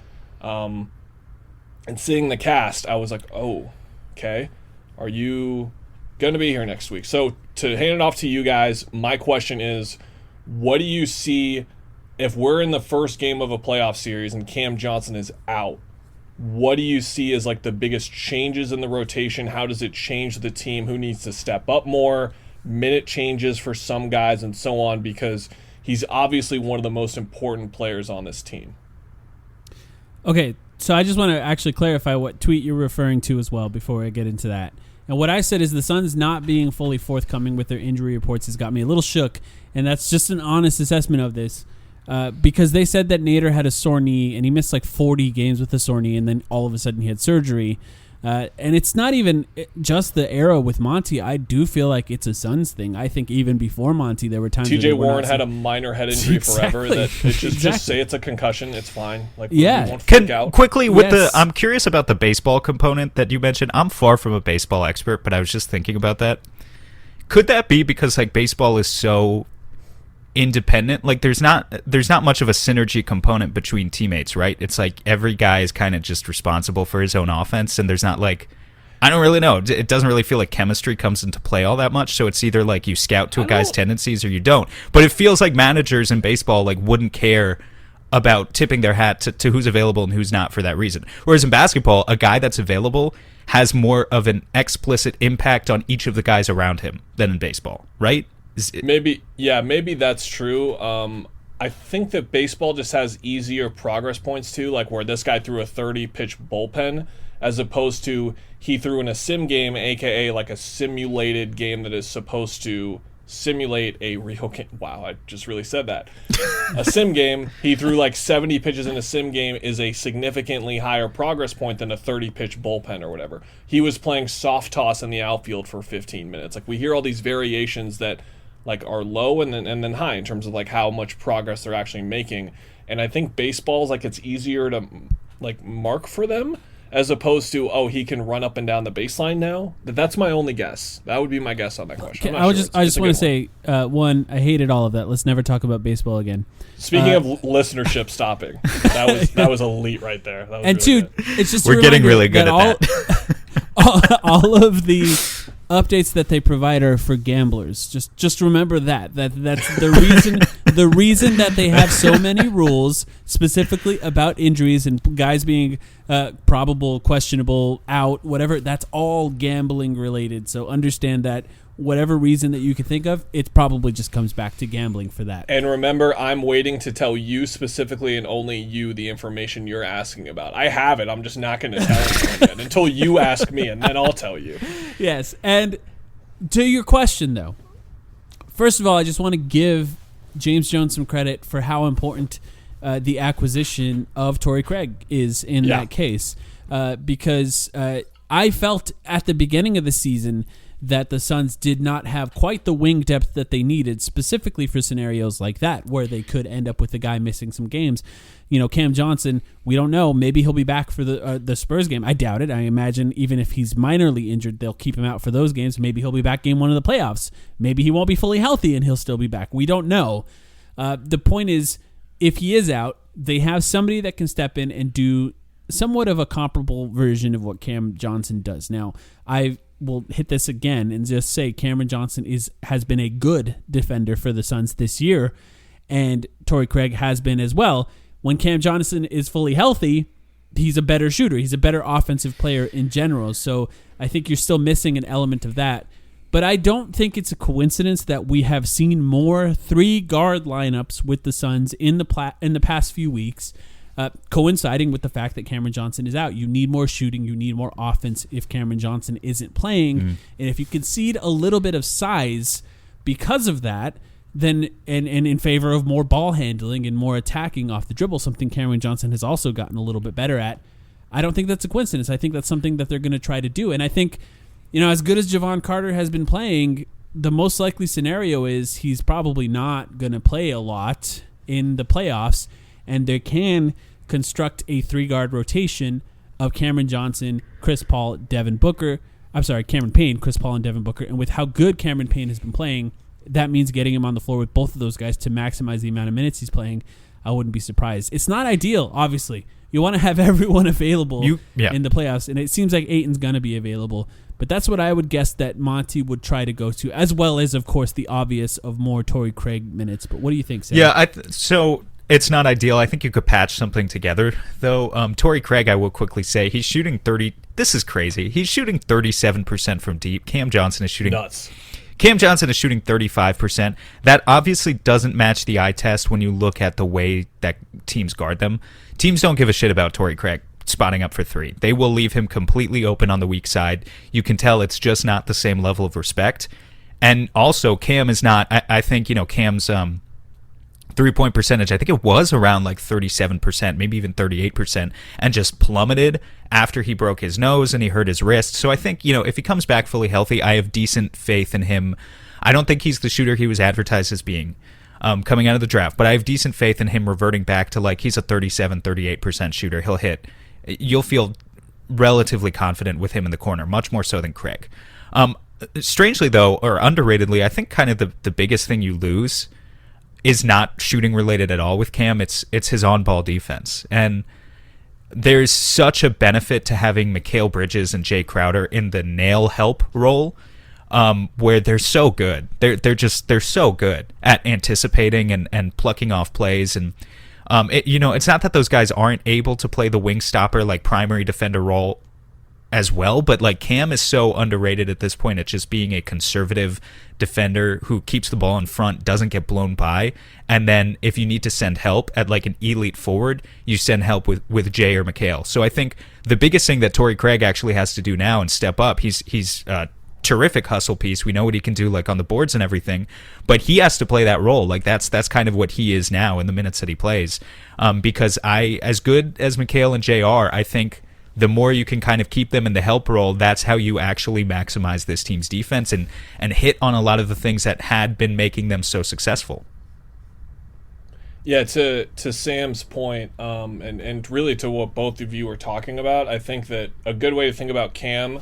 And seeing the cast, I was like, oh, okay. Are you going to be here next week? So to hand it off to you guys, my question is, what do you see if we're in the first game of a playoff series and Cam Johnson is out? What do you see as like the biggest changes in the rotation? How does it change the team? Who needs to step up more? Minute changes for some guys and so on, because he's obviously one of the most important players on this team. Okay, so I just want to actually clarify what tweet you're referring to as well before I get into that. And what I said is the Suns not being fully forthcoming with their injury reports has got me a little shook, and that's just an honest assessment of this. Because they said that Nader had a sore knee, and he missed like 40 games with a sore knee, and then all of a sudden he had surgery. And it's not even just the era with Monty. I do feel like it's a Suns thing. I think even before Monty, there were times TJ Warren had a minor head injury forever. That just say it's a concussion, it's fine. Like, we won't freak out. Quickly with I'm curious about the baseball component that you mentioned. I'm far from a baseball expert, but I was just thinking about that. Could that be because like baseball is so independent? Like there's not much of a synergy component between teammates, right? It's like every guy is kind of just responsible for his own offense, and there's not like, I don't really know, it doesn't really feel like chemistry comes into play all that much. So it's either like you scout to a guy's tendencies or you don't. But it feels like managers in baseball like wouldn't care about tipping their hat to who's available and who's not for that reason. Whereas in basketball, a guy that's available has more of an explicit impact on each of the guys around him than in baseball, right? Maybe that's true. I think that baseball just has easier progress points too, like where this guy threw a 30-pitch bullpen, as opposed to he threw in a sim game, aka like a simulated game that is supposed to simulate a real game. Wow, I just really said that. A sim game, he threw like 70 pitches in a sim game is a significantly higher progress point than a 30-pitch bullpen or whatever. He was playing soft toss in the outfield for 15 minutes. Like, we hear all these variations that like are low and then high in terms of like how much progress they're actually making. And I think baseball's like it's easier to like mark for them as opposed to, oh, he can run up and down the baseline now. That's my only guess. That would be my guess on that question. I just want to say, one, I hated all of that. Let's never talk about baseball again. Speaking of listenership stopping, that was elite right there. That was and really two, good. it's just We're getting really good at that. all of the updates that they provide are for gamblers. Just remember that's the reason. The reason that they have so many rules specifically about injuries and guys being probable, questionable, out, whatever. That's all gambling related. So understand that whatever reason that you can think of, it probably just comes back to gambling for that. And remember, I'm waiting to tell you specifically and only you the information you're asking about. I have it. I'm just not going to tell anyone yet until you ask me, and then I'll tell you. Yes. And to your question, though, first of all, I just want to give James Jones some credit for how important the acquisition of Torrey Craig is in that case. Because I felt at the beginning of the season that the Suns did not have quite the wing depth that they needed, specifically for scenarios like that, where they could end up with a guy missing some games. You know, Cam Johnson, we don't know. Maybe he'll be back for the Spurs game. I doubt it. I imagine even if he's minorly injured, they'll keep him out for those games. Maybe he'll be back game one of the playoffs. Maybe he won't be fully healthy and he'll still be back. We don't know. The point is, if he is out, they have somebody that can step in and do somewhat of a comparable version of what Cam Johnson does. Now, I will hit this again and just say Cameron Johnson has been a good defender for the Suns this year, and Torrey Craig has been as well. When Cam Johnson is fully healthy, he's a better shooter. He's a better offensive player in general. So I think you're still missing an element of that. But I don't think it's a coincidence that we have seen more 3-guard lineups with the Suns in the past few weeks, coinciding with the fact that Cameron Johnson is out. You need more shooting. You need more offense if Cameron Johnson isn't playing. And if you concede a little bit of size because of that, then and in favor of more ball handling and more attacking off the dribble, something Cameron Johnson has also gotten a little bit better at, I don't think that's a coincidence. I think that's something that they're going to try to do. And I think, you know, as good as Javon Carter has been playing, the most likely scenario is he's probably not going to play a lot in the playoffs, and they can construct a 3-guard rotation of Cameron Johnson, Chris Paul, Devin Booker. I'm sorry, Cameron Payne, Chris Paul, and Devin Booker. And with how good Cameron Payne has been playing, that means getting him on the floor with both of those guys to maximize the amount of minutes he's playing. I wouldn't be surprised. It's not ideal, obviously. You want to have everyone available in the playoffs, and it seems like Ayton's going to be available. But that's what I would guess that Monty would try to go to, as well as, of course, the obvious of more Torrey Craig minutes. But what do you think, Sam? Yeah, so it's not ideal. I think you could patch something together, though. Torrey Craig, I will quickly say, he's shooting 30. This is crazy. He's shooting 37% from deep. Cam Johnson is shooting nuts. Cam Johnson is shooting 35%. That obviously doesn't match the eye test when you look at the way that teams guard them. Teams don't give a shit about Torrey Craig spotting up for 3. They will leave him completely open on the weak side. You can tell it's just not the same level of respect. And also, Cam is not, I think, you know, Cam's three-point percentage, I think it was around like 37%, maybe even 38%, and just plummeted after he broke his nose and he hurt his wrist. So I think, you know, if he comes back fully healthy, I have decent faith in him. I don't think he's the shooter he was advertised as being coming out of the draft, but I have decent faith in him reverting back to like he's a 37, 38% shooter. He'll hit. You'll feel relatively confident with him in the corner, much more so than Craig. Strangely, though, or underratedly, I think kind of the biggest thing you lose is not shooting related at all with Cam. It's his on-ball defense. And there's such a benefit to having Mikal Bridges and Jay Crowder in the nail help role, where they're so good. They're so good at anticipating and plucking off plays. And it's not that those guys aren't able to play the wing stopper, like primary defender role as well, but like Cam is so underrated at this point at just being a conservative defender who keeps the ball in front, doesn't get blown by, and then if you need to send help at like an elite forward, you send help with Jay or Mikhail. So I think the biggest thing that Torrey Craig actually has to do now and step up, he's terrific hustle piece. We know what he can do like on the boards and everything, but he has to play that role. Like that's kind of what he is now in the minutes that he plays. Because as good as Mikhail and Jay are, I think the more you can kind of keep them in the help role, that's how you actually maximize this team's defense and hit on a lot of the things that had been making them so successful. Yeah, to Sam's point, and really to what both of you were talking about, I think that a good way to think about Cam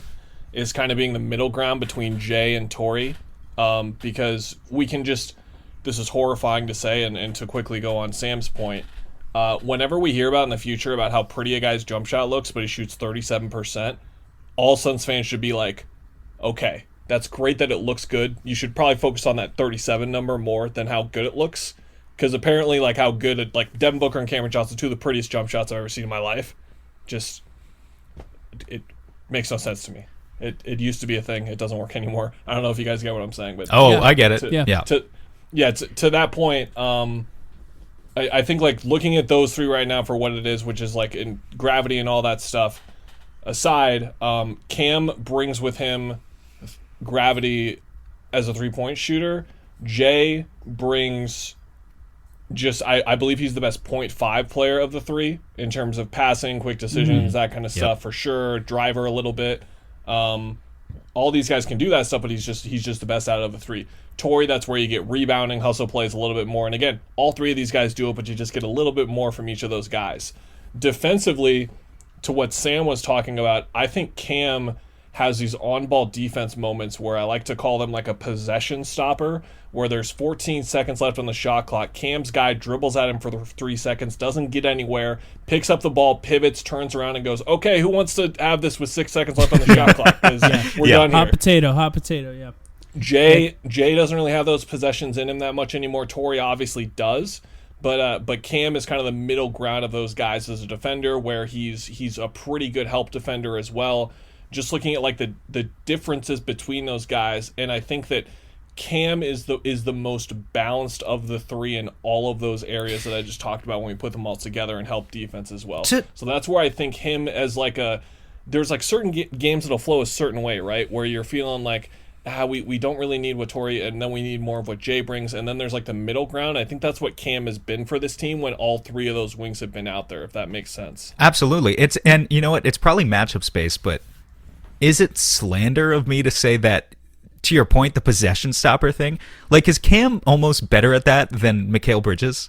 is kind of being the middle ground between Jay and Torrey, because we can just, this is horrifying to say, and to quickly go on Sam's point, whenever we hear about in the future about how pretty a guy's jump shot looks, but he shoots 37%, all Suns fans should be like, okay, that's great that it looks good. You should probably focus on that 37 number more than how good it looks, because apparently like how good it, like Devin Booker and Cameron Johnson, two of the prettiest jump shots I've ever seen in my life, just it makes no sense to me. It used to be a thing. It doesn't work anymore. I don't know if you guys get what I'm saying, but I get it. To that point, I think like looking at those three right now for what it is, which is like in gravity and all that stuff aside, Cam brings with him gravity as a 3-point shooter. Jay brings I believe he's the best 0.5 player of the three in terms of passing, quick decisions, that kind of stuff for sure. Driver a little bit. All these guys can do that stuff, but he's just the best out of the three. Torrey, that's where you get rebounding, hustle plays a little bit more. And again, all three of these guys do it, but you just get a little bit more from each of those guys. Defensively, to what Sam was talking about, I think Cam has these on-ball defense moments where I like to call them like a possession stopper, where there's 14 seconds left on the shot clock. Cam's guy dribbles at him for the 3 seconds, doesn't get anywhere, picks up the ball, pivots, turns around, and goes, okay, who wants to have this with 6 seconds left on the shot clock? Because we're done here. Hot potato, yeah. Jay doesn't really have those possessions in him that much anymore. Torrey obviously does. But Cam is kind of the middle ground of those guys as a defender, where he's a pretty good help defender as well. Just looking at like the differences between those guys, and I think that Cam is the most balanced of the three in all of those areas that I just talked about when we put them all together and help defense as well. So that's where I think him as like there's like certain games that'll flow a certain way, right? Where you're feeling like we don't really need what Torrey, and then we need more of what Jay brings, and then there's like the middle ground. I think that's what Cam has been for this team when all three of those wings have been out there, if that makes sense. Absolutely. And you know what? It's probably matchup space, but is it slander of me to say that, to your point, the possession stopper thing? Like, is Cam almost better at that than Mikal Bridges?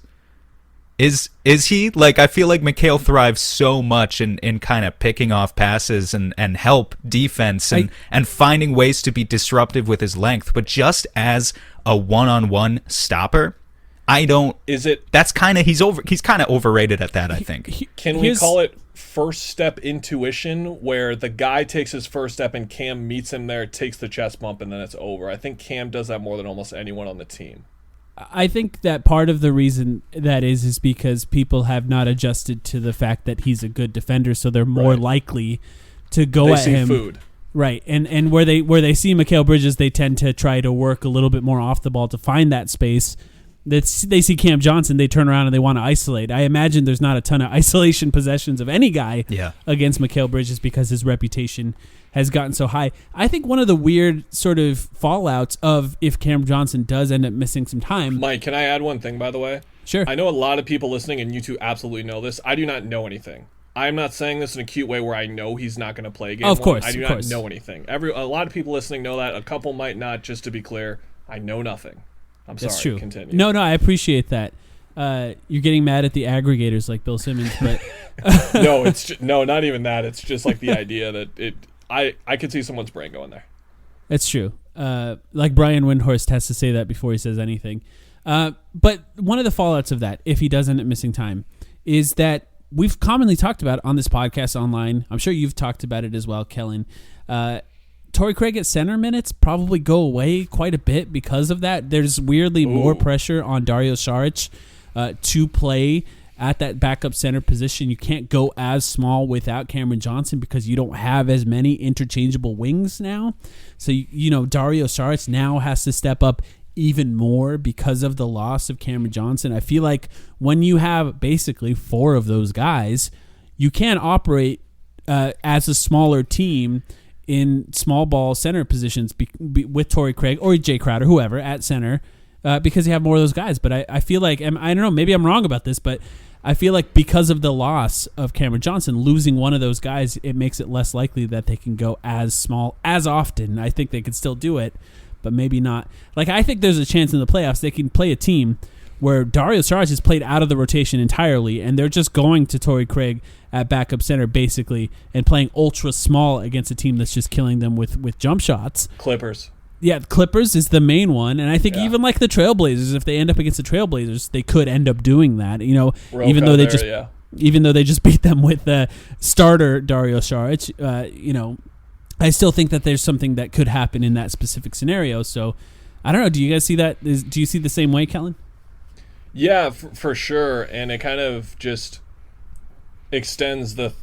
Is he? Like, I feel like Mikal thrives so much in kind of picking off passes and help defense and finding ways to be disruptive with his length. But just as a one-on-one stopper, I don't. Is it? That's kind of he's kind of overrated at that. I think. Can we call it first step intuition, where the guy takes his first step and Cam meets him there, takes the chest bump, and then it's over? I think Cam does that more than almost anyone on the team. I think that part of the reason that is because people have not adjusted to the fact that he's a good defender, so they're more likely to go at him. Food. Right, and where they see Mikal Bridges, they tend to try to work a little bit more off the ball to find that space. They see Cam Johnson, they turn around and they want to isolate. I imagine there's not a ton of isolation possessions of any guy against Mikal Bridges because his reputation has gotten so high. I think one of the weird sort of fallouts of if Cam Johnson does end up missing some time. Mike, can I add one thing, by the way? Sure. I know a lot of people listening, and you two absolutely know this. I do not know anything. I'm not saying this in a cute way where I know he's not going to play game of course, one. I do not know anything. A lot of people listening know that. A couple might not, just to be clear. I know nothing. I'm sorry. That's true. Continue. No, I appreciate that. You're getting mad at the aggregators like Bill Simmons, but no, not even that. It's just like the idea that I could see someone's brain going there. It's true. Like Brian Windhorst has to say that before he says anything. But one of the fallouts of that, if he does end up missing time, is that we've commonly talked about on this podcast online. I'm sure you've talked about it as well, Kellan. Torrey Craig at center minutes probably go away quite a bit because of that. There's weirdly more pressure on Dario Saric to play at that backup center position. You can't go as small without Cameron Johnson because you don't have as many interchangeable wings now. So, Dario Saric now has to step up even more because of the loss of Cameron Johnson. I feel like when you have basically 4 of those guys, you can operate as a smaller team in small ball center positions with Torrey Craig or Jay Crowder, whoever, at center, because you have more of those guys. But I feel like, I don't know, maybe I'm wrong about this, but I feel like because of the loss of Cameron Johnson, losing one of those guys, it makes it less likely that they can go as small as often. I think they could still do it, but maybe not. Like, I think there's a chance in the playoffs they can play a team where Dario Saric is played out of the rotation entirely, and they're just going to Torrey Craig at backup center, basically, and playing ultra small against a team that's just killing them with jump shots. Clippers. Yeah, Clippers is the main one, and I think even like the Trailblazers, if they end up against the Trailblazers, they could end up doing that. Even though they just beat them with starter Dario Saric, I still think that there's something that could happen in that specific scenario. So I don't know. Do you guys see that? Do you see the same way, Kellan? Yeah, for sure, and it kind of just extends the.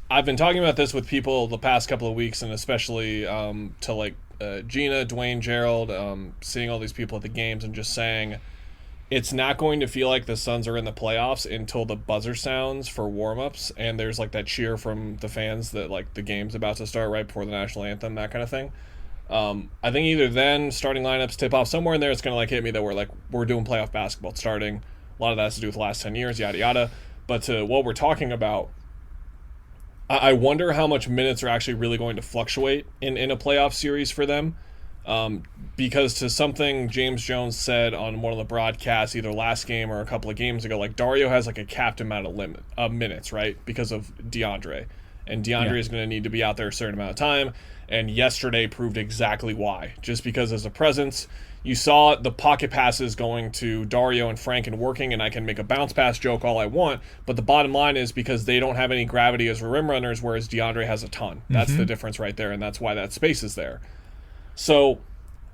I've been talking about this with people the past couple of weeks, and especially to like Gina, Dwayne, Gerald, seeing all these people at the games, and just saying it's not going to feel like the Suns are in the playoffs until the buzzer sounds for warm-ups, and there's like that cheer from the fans that like the game's about to start right before the national anthem, that kind of thing. I think either then starting lineups tip off somewhere in there. It's gonna like hit me that we're doing playoff basketball starting. A lot of that has to do with the last 10 years, yada yada. But to what we're talking about, I wonder how much minutes are actually really going to fluctuate in a playoff series for them. Because to something James Jones said on one of the broadcasts, either last game or a couple of games ago, like Dario has like a capped amount of minutes, right? Because of DeAndre. And DeAndre is going to need to be out there a certain amount of time. And yesterday proved exactly why. Just because as a presence, you saw the pocket passes going to Dario and Frank and working, and I can make a bounce pass joke all I want, but the bottom line is because they don't have any gravity as rim runners, whereas DeAndre has a ton. That's the difference right there, and that's why that space is there. So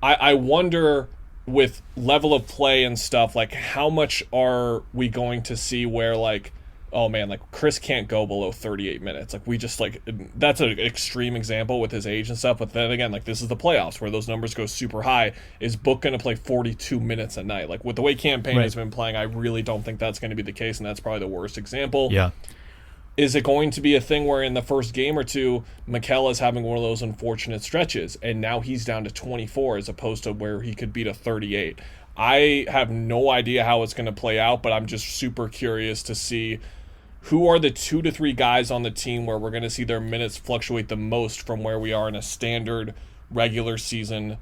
I wonder with level of play and stuff, like how much are we going to see where like, oh man, like Chris can't go below 38 minutes. Like we just like, that's an extreme example with his age and stuff. But then again, like this is the playoffs where those numbers go super high. Is Book going to play 42 minutes a night? Like with the way Campaign has been playing, I really don't think that's going to be the case. And that's probably the worst example. Yeah. Is it going to be a thing where in the first game or two, Mikel is having one of those unfortunate stretches and now he's down to 24 as opposed to where he could beat a 38? I have no idea how it's going to play out, but I'm just super curious to see who are the 2 to 3 guys on the team where we're going to see their minutes fluctuate the most from where we are in a standard regular season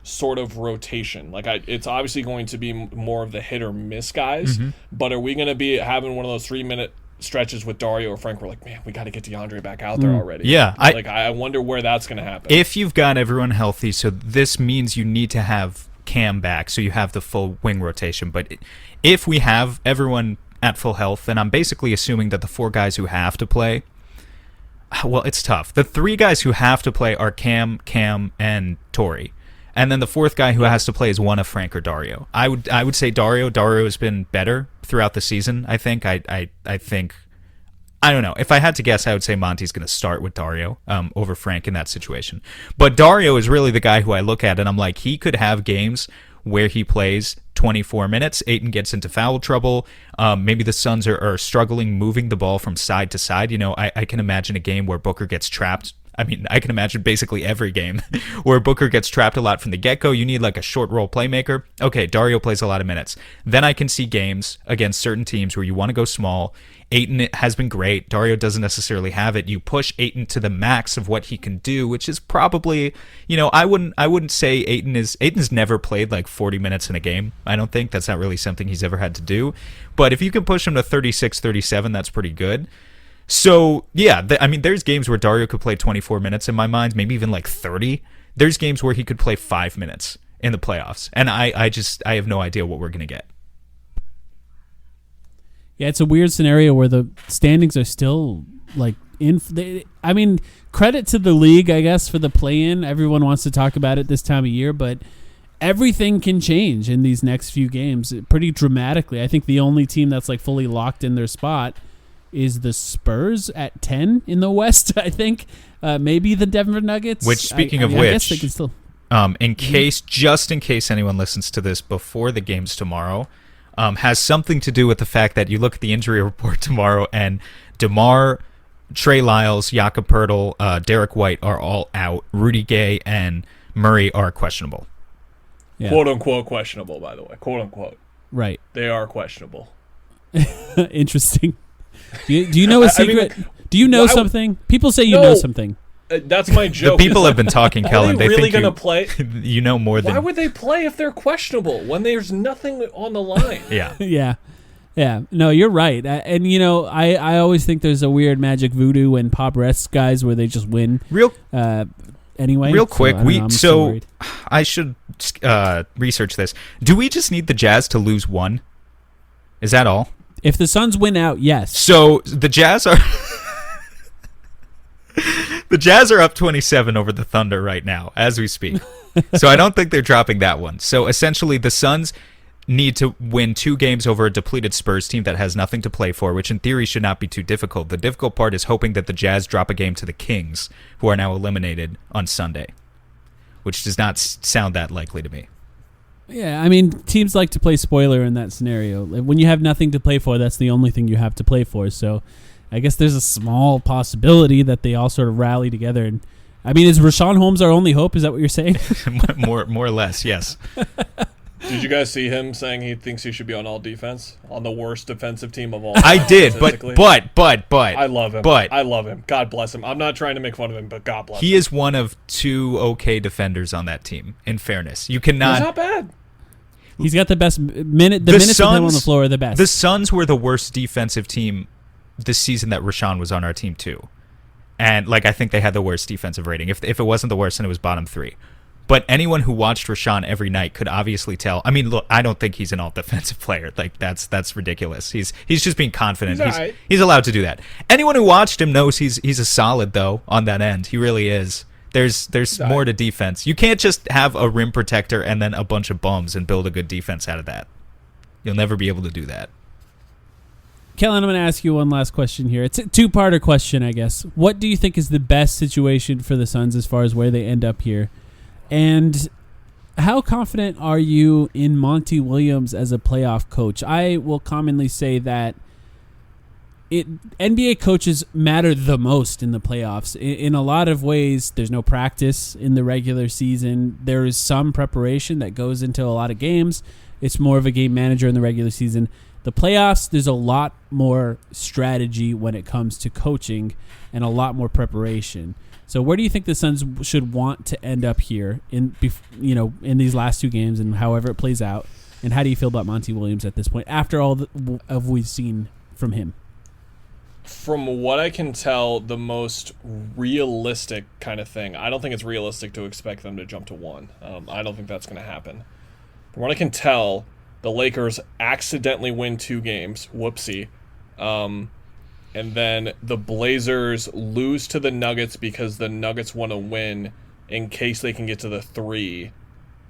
sort of rotation. Like it's obviously going to be more of the hit or miss guys, but are we going to be having one of those 3-minute stretches with Dario or Frank? We're like, man, we got to get DeAndre back out there already. Yeah. I wonder where that's going to happen. If you've got everyone healthy, so this means you need to have Cam back, so you have the full wing rotation. But if we have everyone at full health, then I'm basically assuming that the 4 guys who have to play, well, it's tough. The 3 guys who have to play are Cam, and Torrey. And then the 4th guy who has to play is one of Frank or Dario. I would say Dario. Dario has been better throughout the season, I think. I think, I don't know. If I had to guess, I would say Monty's going to start with Dario over Frank in that situation. But Dario is really the guy who I look at, and I'm like, he could have games where he plays 24 minutes, Ayton gets into foul trouble, maybe the Suns are struggling moving the ball from side to side. I can imagine a game where Booker gets trapped. I mean, I can imagine basically every game where Booker gets trapped a lot from the get-go. You need like a short roll playmaker. Okay, Dario plays a lot of minutes. Then I can see games against certain teams where you want to go small. Ayton has been great. Dario doesn't necessarily have it. You push Ayton to the max of what he can do, which is probably, I wouldn't say Ayton's never played like 40 minutes in a game. I don't think that's not really something he's ever had to do. But if you can push him to 36, 37, that's pretty good. So, yeah, there's games where Dario could play 24 minutes in my mind, maybe even like 30. There's games where he could play 5 minutes in the playoffs. And I have no idea what we're going to get. Yeah, it's a weird scenario where the standings are still like credit to the league, I guess, for the play-in. Everyone wants to talk about it this time of year, but everything can change in these next few games pretty dramatically. I think the only team that's like fully locked in their spot is the Spurs at 10 in the West. I think maybe the Denver Nuggets. Which, speaking of I which, guess they can still. Just in case anyone listens to this before the games tomorrow, has something to do with the fact that you look at the injury report tomorrow and DeMar, Trey Lyles, Jakob Poeltl, Derek White are all out. Rudy Gay and Murray are questionable. Yeah. Quote unquote questionable, by the way. Quote unquote. Right. They are questionable. Interesting. Do you know a secret? Do you know something? People say you No. know something. That's my joke. The people have been talking, Kellan. Are they really think going to play? You know more than. Why would they play if they're questionable when there's nothing on the line? Yeah. Yeah. No, you're right. And, I always think there's a weird magic voodoo when Pop rests guys where they just win. Anyway. Real quick, worried. I should research this. Do we just need the Jazz to lose one? Is that all? If the Suns win out, yes. So the Jazz are the Jazz are up 27 over the Thunder right now as we speak. So I don't think they're dropping that one. So essentially the Suns need to win 2 games over a depleted Spurs team that has nothing to play for, which in theory should not be too difficult. The difficult part is hoping that the Jazz drop a game to the Kings, who are now eliminated on Sunday, which does not sound that likely to me. Yeah, I mean, teams like to play spoiler in that scenario. When you have nothing to play for, that's the only thing you have to play for. So I guess there's a small possibility that they all sort of rally together. And I mean, is Rashawn Holmes our only hope? Is that what you're saying? more or less, yes. Did you guys see him saying he thinks he should be on all defense on the worst defensive team of all? I did, but I love him. But I love him. God bless him. I'm not trying to make fun of him, but God bless him. He is one of 2 okay defenders on that team. In fairness, you cannot. He's not bad. He's got the best minute. The minutes with him on the floor are the best. The Suns were the worst defensive team this season that Rashawn was on our team too, and I think they had the worst defensive rating. If it wasn't the worst, then it was bottom 3. But anyone who watched Rashawn every night could obviously tell. I mean, look, I don't think he's an all-defensive player. That's ridiculous. He's just being confident. He's allowed to do that. Anyone who watched him knows he's a solid though on that end. He really is. There's more to defense. You can't just have a rim protector and then a bunch of bums and build a good defense out of that. You'll never be able to do that. Kellan, I'm going to ask you one last question here. It's a 2-parter question, I guess. What do you think is the best situation for the Suns as far as where they end up here? And how confident are you in Monty Williams as a playoff coach? I will commonly say that NBA coaches matter the most in the playoffs. In a lot of ways, there's no practice in the regular season. There is some preparation that goes into a lot of games. It's more of a game manager in the regular season. The playoffs, there's a lot more strategy when it comes to coaching and a lot more preparation. So where do you think the Suns should want to end up here in these last 2 games and however it plays out? And how do you feel about Monty Williams at this point after all of we've seen from him? From what I can tell, the most realistic kind of thing, I don't think it's realistic to expect them to jump to 1. I don't think that's going to happen. From what I can tell, the Lakers accidentally win 2 games. Whoopsie. And then the Blazers lose to the Nuggets because the Nuggets want to win in case they can get to the 3.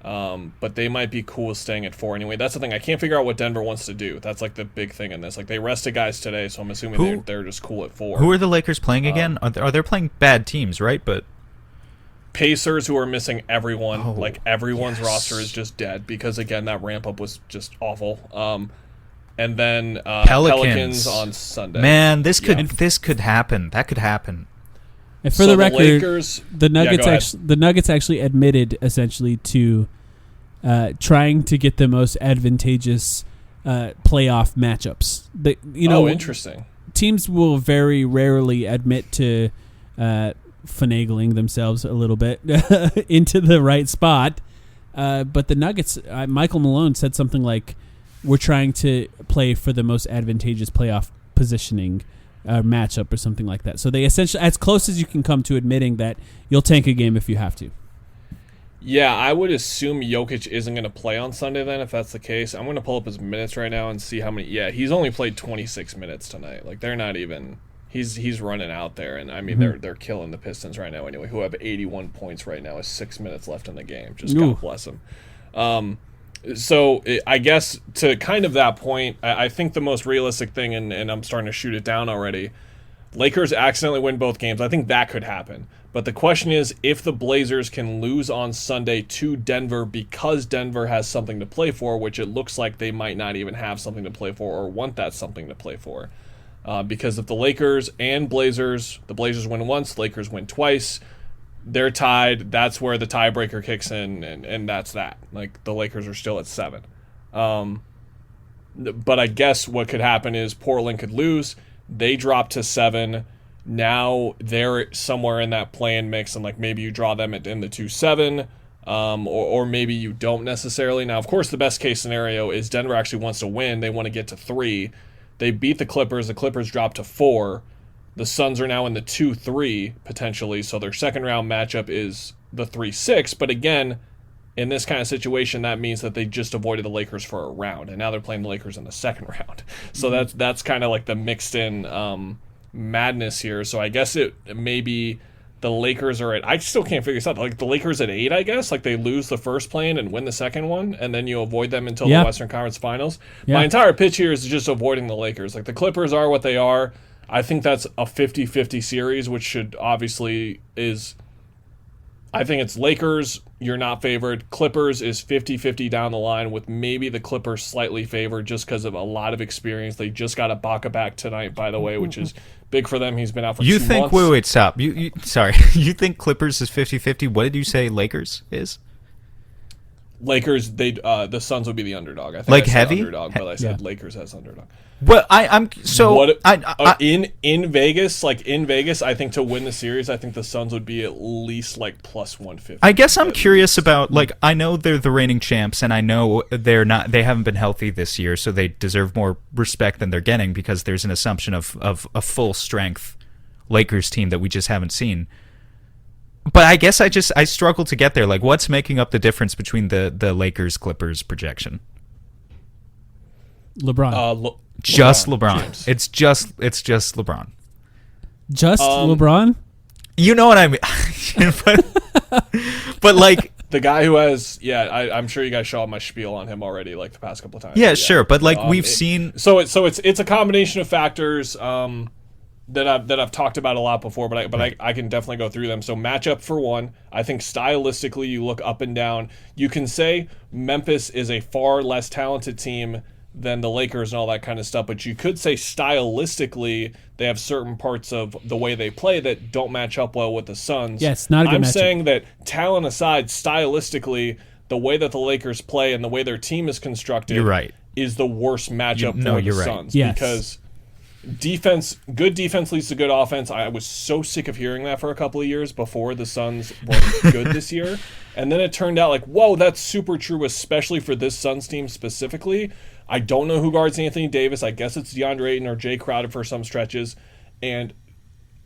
But they might be cool with staying at 4 anyway. That's the thing. I can't figure out what Denver wants to do. That's the big thing in this. They rested guys today, so I'm assuming they're just cool at 4. Who are the Lakers playing again? Are they playing bad teams, right? But Pacers, who are missing everyone. Everyone's roster is just dead because, again, that ramp up was just awful. And then Pelicans on Sunday. Man, this could happen. That could happen. And for the record, Lakers, the Nuggets actually admitted essentially to trying to get the most advantageous playoff matchups. Interesting. Teams will very rarely admit to finagling themselves a little bit into the right spot. But the Nuggets, Michael Malone said something like, "We're trying to play for the most advantageous playoff positioning matchup," or something like that. So they essentially, as close as you can come to admitting that you'll tank a game if you have to. Yeah, I would assume Jokic isn't going to play on Sunday then, if that's the case. I'm going to pull up his minutes right now and see how many. Yeah, he's only played 26 minutes tonight. They're not even. He's running out there, and I mean they're killing the Pistons right now anyway, who have 81 points right now with 6 minutes left in the game. Just God bless them. So I guess to kind of that point, I think the most realistic thing, and I'm starting to shoot it down already, Lakers accidentally win both games. I think that could happen. But the question is, if the Blazers can lose on Sunday to Denver because Denver has something to play for, which it looks like they might not even have something to play for or want that something to play for. Because if the Lakers and Blazers, the Blazers win once, Lakers win twice, they're tied. That's where the tiebreaker kicks in, and that's that. Like, the Lakers are still at 7. But I guess what could happen is Portland could lose. They drop to 7. Now they're somewhere in that play-in mix, and like maybe you draw them in the 2-7, or maybe you don't necessarily. Now, of course, the best case scenario is Denver actually wants to win. They want to get to 3. They beat the Clippers. The Clippers drop to 4. The Suns are now in the 2-3 potentially, so their second round matchup is the 3-6. But again, in this kind of situation, that means that they just avoided the Lakers for a round, and now they're playing the Lakers in the second round. So that's kind of like the mixed in madness here. So I guess it maybe the Lakers are at, I still can't figure this out, like the Lakers at 8, I guess, like they lose the first play-in and win the second one, and then you avoid them until the Western Conference Finals. My entire pitch here is just avoiding the Lakers. Like, the Clippers are what they are. I think that's a 50-50 series, which should obviously is, I think it's Lakers, you're not favored. Clippers is 50-50 down the line, with maybe the Clippers slightly favored just because of a lot of experience. They just got Ibaka back tonight, by the way, which is big for them. He's been out for 2 months. Wait, stop. You sorry. You think Clippers is 50-50? What did you say Lakers is? Lakers, the Suns would be the underdog. I think like I said heavy underdog, but I said Lakers as underdog. Well, I'm so what, I in Vegas, I think to win the series, I think the Suns would be at least like plus 150. I guess I'm curious about, like, I know they're the reigning champs, and I know they haven't been healthy this year, so they deserve more respect than they're getting because there's an assumption of a full strength Lakers team that we just haven't seen. But I guess I struggle to get there. Like, what's making up the difference between the Lakers Clippers projection? LeBron. Just LeBron. James. It's just LeBron. Just LeBron? You know what I mean? but like the guy who has, I'm sure you guys saw my spiel on him already, like the past couple of times. Yeah, sure. But like we've seen, so it's a combination of factors that I've talked about a lot before, but I can definitely go through them. So matchup for one, I think stylistically you look up and down. You can say Memphis is a far less talented team than the Lakers and all that kind of stuff, but you could say stylistically they have certain parts of the way they play that don't match up well with the Suns. Yes, not a good matchup. I'm saying that talent aside, stylistically, the way that the Lakers play and the way their team is constructed, you're right, is the worst matchup for the Suns. Yes. Because good defense leads to good offense. I was so sick of hearing that for a couple of years before the Suns were good this year. And then it turned out like, whoa, that's super true, especially for this Suns team specifically. I don't know who guards Anthony Davis. I guess it's DeAndre Ayton or Jay Crowder for some stretches. And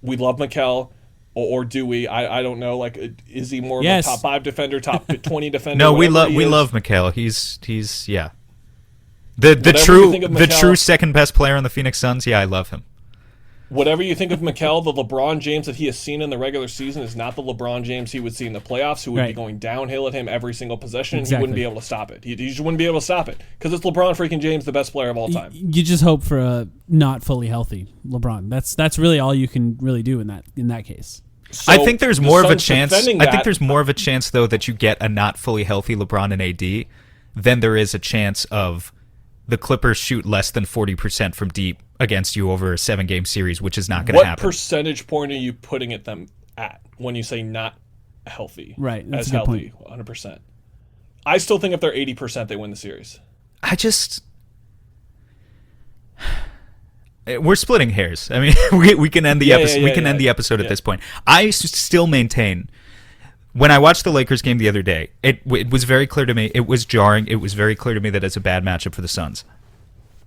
we love Mikal, or do we? I don't know. Like, is he more of a top 5 defender, top 20 defender? No, we love Mikal. He's yeah. The true second best player on the Phoenix Suns. Yeah, I love him. Whatever you think of Mikal, the LeBron James that he has seen in the regular season is not the LeBron James he would see in the playoffs, who would be going downhill at him every single possession, and he wouldn't be able to stop it. He just wouldn't be able to stop it because it's LeBron freaking James, the best player of all time. You just hope for a not fully healthy LeBron. That's really all you can really do in that case. So I think there's more of a chance. I think there's more of a chance though that you get a not fully healthy LeBron and AD than there is a chance of the Clippers shoot less than 40% from deep against you over a 7-game series, which is not going to happen. What percentage point are you putting at them at when you say not healthy? Right, that's as a good healthy, point. 100%. I still think if they're 80%, they win the series. We're splitting hairs. I mean, we can end the episode. End the episode at this point. I still maintain. When I watched the Lakers game the other day, it was very clear to me. It was jarring. It was very clear to me that it's a bad matchup for the Suns.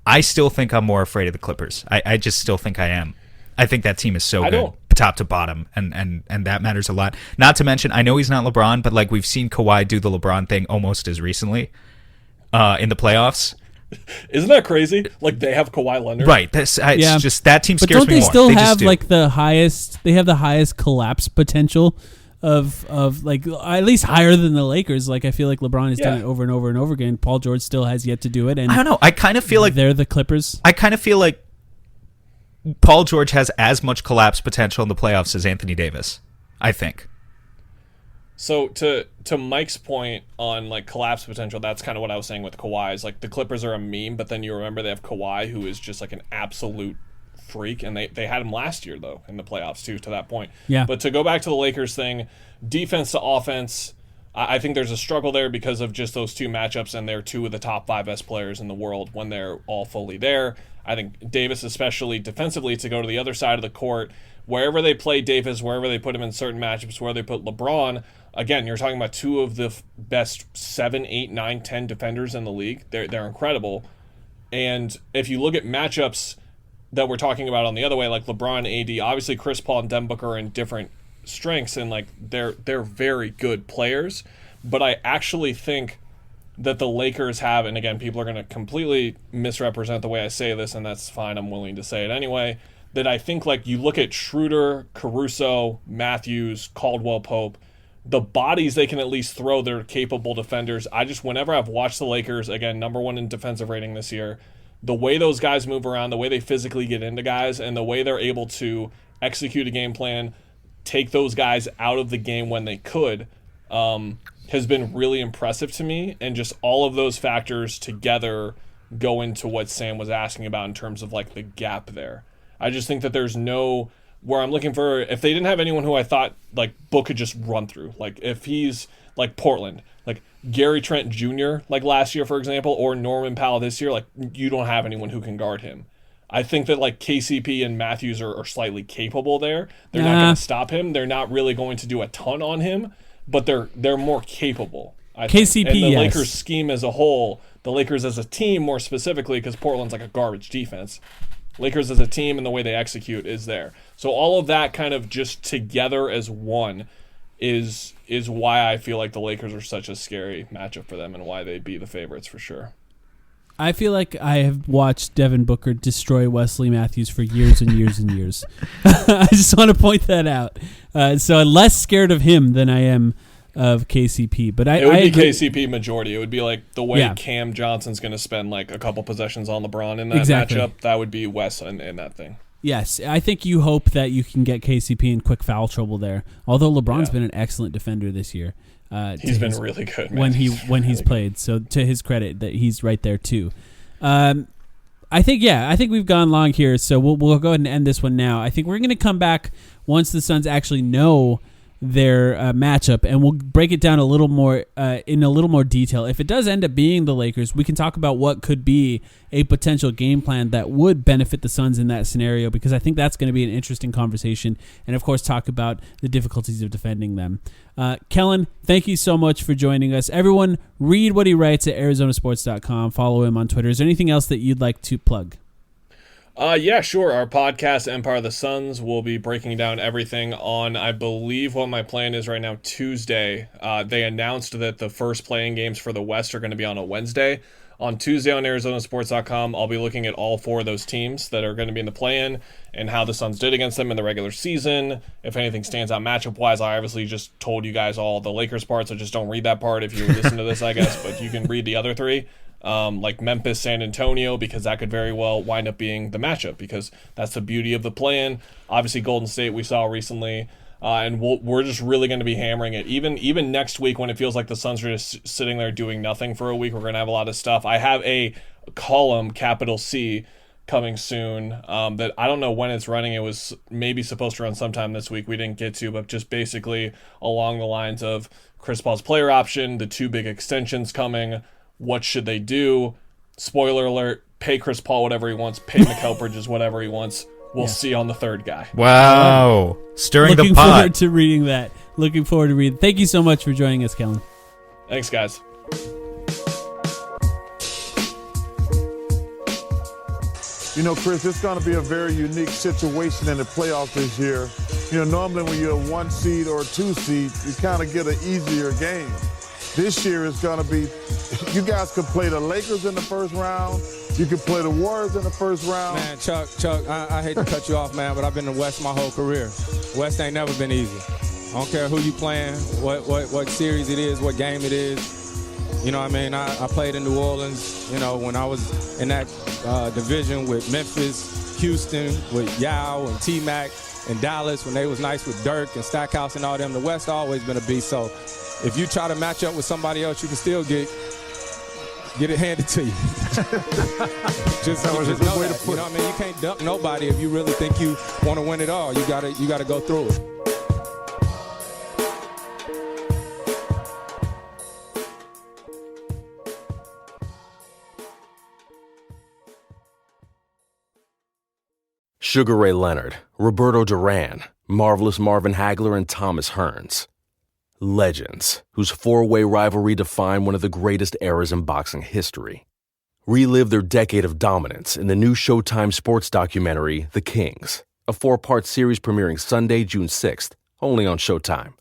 I still think I'm more afraid of the Clippers. I just still think I am. I think that team is so good, top to bottom, and that matters a lot. Not to mention, I know he's not LeBron, but like we've seen Kawhi do the LeBron thing almost as recently in the playoffs. Isn't that crazy? Like they have Kawhi Leonard, right? It's just that team scares me more. But don't they still have like the highest? They have the highest collapse potential like at least higher than the Lakers. Like I feel like LeBron has done Yeah. it over and over and over again. Paul George still has yet to do it. And I don't know. I kind of feel like they're the Clippers. I kind of feel like Paul George has as much collapse potential in the playoffs as Anthony Davis, I think. So to Mike's point on like collapse potential, that's kind of what I was saying with Kawhi. Is like the Clippers are a meme, but then you remember they have Kawhi, who is just like an absolute freak, and they had him last year though in the playoffs too. To that point, Yeah. But to go back to the Lakers thing, defense to offense, I think there's a struggle there because of just those two matchups, and they're two of the top 5 best players in the world when they're all fully there. I think Davis, especially defensively, to go to the other side of the court, wherever they play Davis, wherever they put him in certain matchups, where they put LeBron, again, you're talking about two of the best 7, 8, 9, 10 defenders in the league. They're incredible. And if you look at matchups that we're talking about on the other way, like LeBron, AD, obviously Chris Paul and Devin Booker are in different strengths, and like they're very good players. But I actually think that the Lakers have, and again, people are going to completely misrepresent the way I say this, and that's fine. I'm willing to say it anyway. That I think, like, you look at Schroeder, Caruso, Matthews, Caldwell Pope, the bodies they can at least throw, they're capable defenders. Whenever I've watched the Lakers, again, number 1 in defensive rating this year, the way those guys move around, the way they physically get into guys, and the way they're able to execute a game plan, take those guys out of the game when they could, has been really impressive to me. And just all of those factors together go into what Sam was asking about in terms of like the gap there. I just think that there's no, where I'm looking for, if they didn't have anyone who I thought like Book could just run through, like if he's like Portland, like Gary Trent Jr., like last year, for example, or Norman Powell this year, like you don't have anyone who can guard him. I think that like KCP and Matthews are slightly capable there. They're not going to stop him. They're not really going to do a ton on him, but they're more capable. I think. KCP, and the yes. Lakers scheme as a whole, the Lakers as a team more specifically, because Portland's like a garbage defense. Lakers as a team and the way they execute is there. So all of that kind of just together as one is why I feel like the Lakers are such a scary matchup for them and why they'd be the favorites for sure. I feel like I have watched Devin Booker destroy Wesley Matthews for years and years and years. I just want to point that out. So I'm less scared of him than I am of KCP. But it would I be agree. KCP majority. It would be like the way Cam Johnson's going to spend like a couple possessions on LeBron in that matchup. That would be Wes in that thing. Yes, I think you hope that you can get KCP in quick foul trouble there. Although LeBron's been an excellent defender this year. He's been really good, man. when he's played. So to his credit, that he's right there too. I think we've gone long here, so we'll go ahead and end this one now. I think we're going to come back once the Suns actually know their matchup, and we'll break it down a little more in a little more detail. If it does end up being the Lakers, we can talk about what could be a potential game plan that would benefit the Suns in that scenario, because I think that's going to be an interesting conversation, and of course talk about the difficulties of defending them. Kellan, thank you so much for joining us. Everyone, read what he writes at arizonasports.com. Follow him on Twitter. Is there anything else that you'd like to plug? Yeah, sure. Our podcast, Empire of the Suns, will be breaking down everything on, I believe what my plan is right now, Tuesday. They announced that the first playing games for the West are going to be on a Wednesday. On Tuesday on arizonasports.com, I'll be looking at all 4 of those teams that are going to be in the play-in and how the Suns did against them in the regular season. If anything stands out matchup-wise, I obviously just told you guys all the Lakers part, so just don't read that part if you listen to this, I guess, but you can read the other 3. Like Memphis, San Antonio, because that could very well wind up being the matchup, because that's the beauty of the play-in. Obviously, Golden State we saw recently, and we're just really going to be hammering it. Even next week, when it feels like the Suns are just sitting there doing nothing for a week, we're going to have a lot of stuff. I have a column, capital C, coming soon that I don't know when it's running. It was maybe supposed to run sometime this week. We didn't get to, but just basically along the lines of Chris Paul's player option, the 2 big extensions coming. What should they do? Spoiler alert, pay Chris Paul whatever he wants, pay Mikal Bridges whatever he wants. We'll see on the 3rd guy. Wow. Stirring Looking the pot. forward to reading that. Looking forward to reading. Thank you so much for joining us, Kellan. Thanks, guys. You know, Chris, it's going to be a very unique situation in the playoffs this year. You know, normally when you're a 1 seed or a 2 seed, you kind of get an easier game. This year it's going to be, you guys could play the Lakers in the first round. You could play the Warriors in the first round. Man, Chuck, I hate to cut you off, man, but I've been in the West my whole career. West ain't never been easy. I don't care who you playing, what series it is, what game it is. You know what I mean? I played in New Orleans, you know, when I was in that division with Memphis, Houston, with Yao and T-Mac, and Dallas when they was nice with Dirk and Stackhouse and all them. The West always been a beast. So if you try to match up with somebody else, you can still get it handed to you. just know that. You know what I mean? You can't dump nobody if you really think you want to win it all. You gotta go through it. Sugar Ray Leonard, Roberto Duran, Marvelous Marvin Hagler, and Thomas Hearns. Legends, whose four-way rivalry defined one of the greatest eras in boxing history. Relive their decade of dominance in the new Showtime sports documentary, The Kings, a 4-part series premiering Sunday, June 6th, only on Showtime.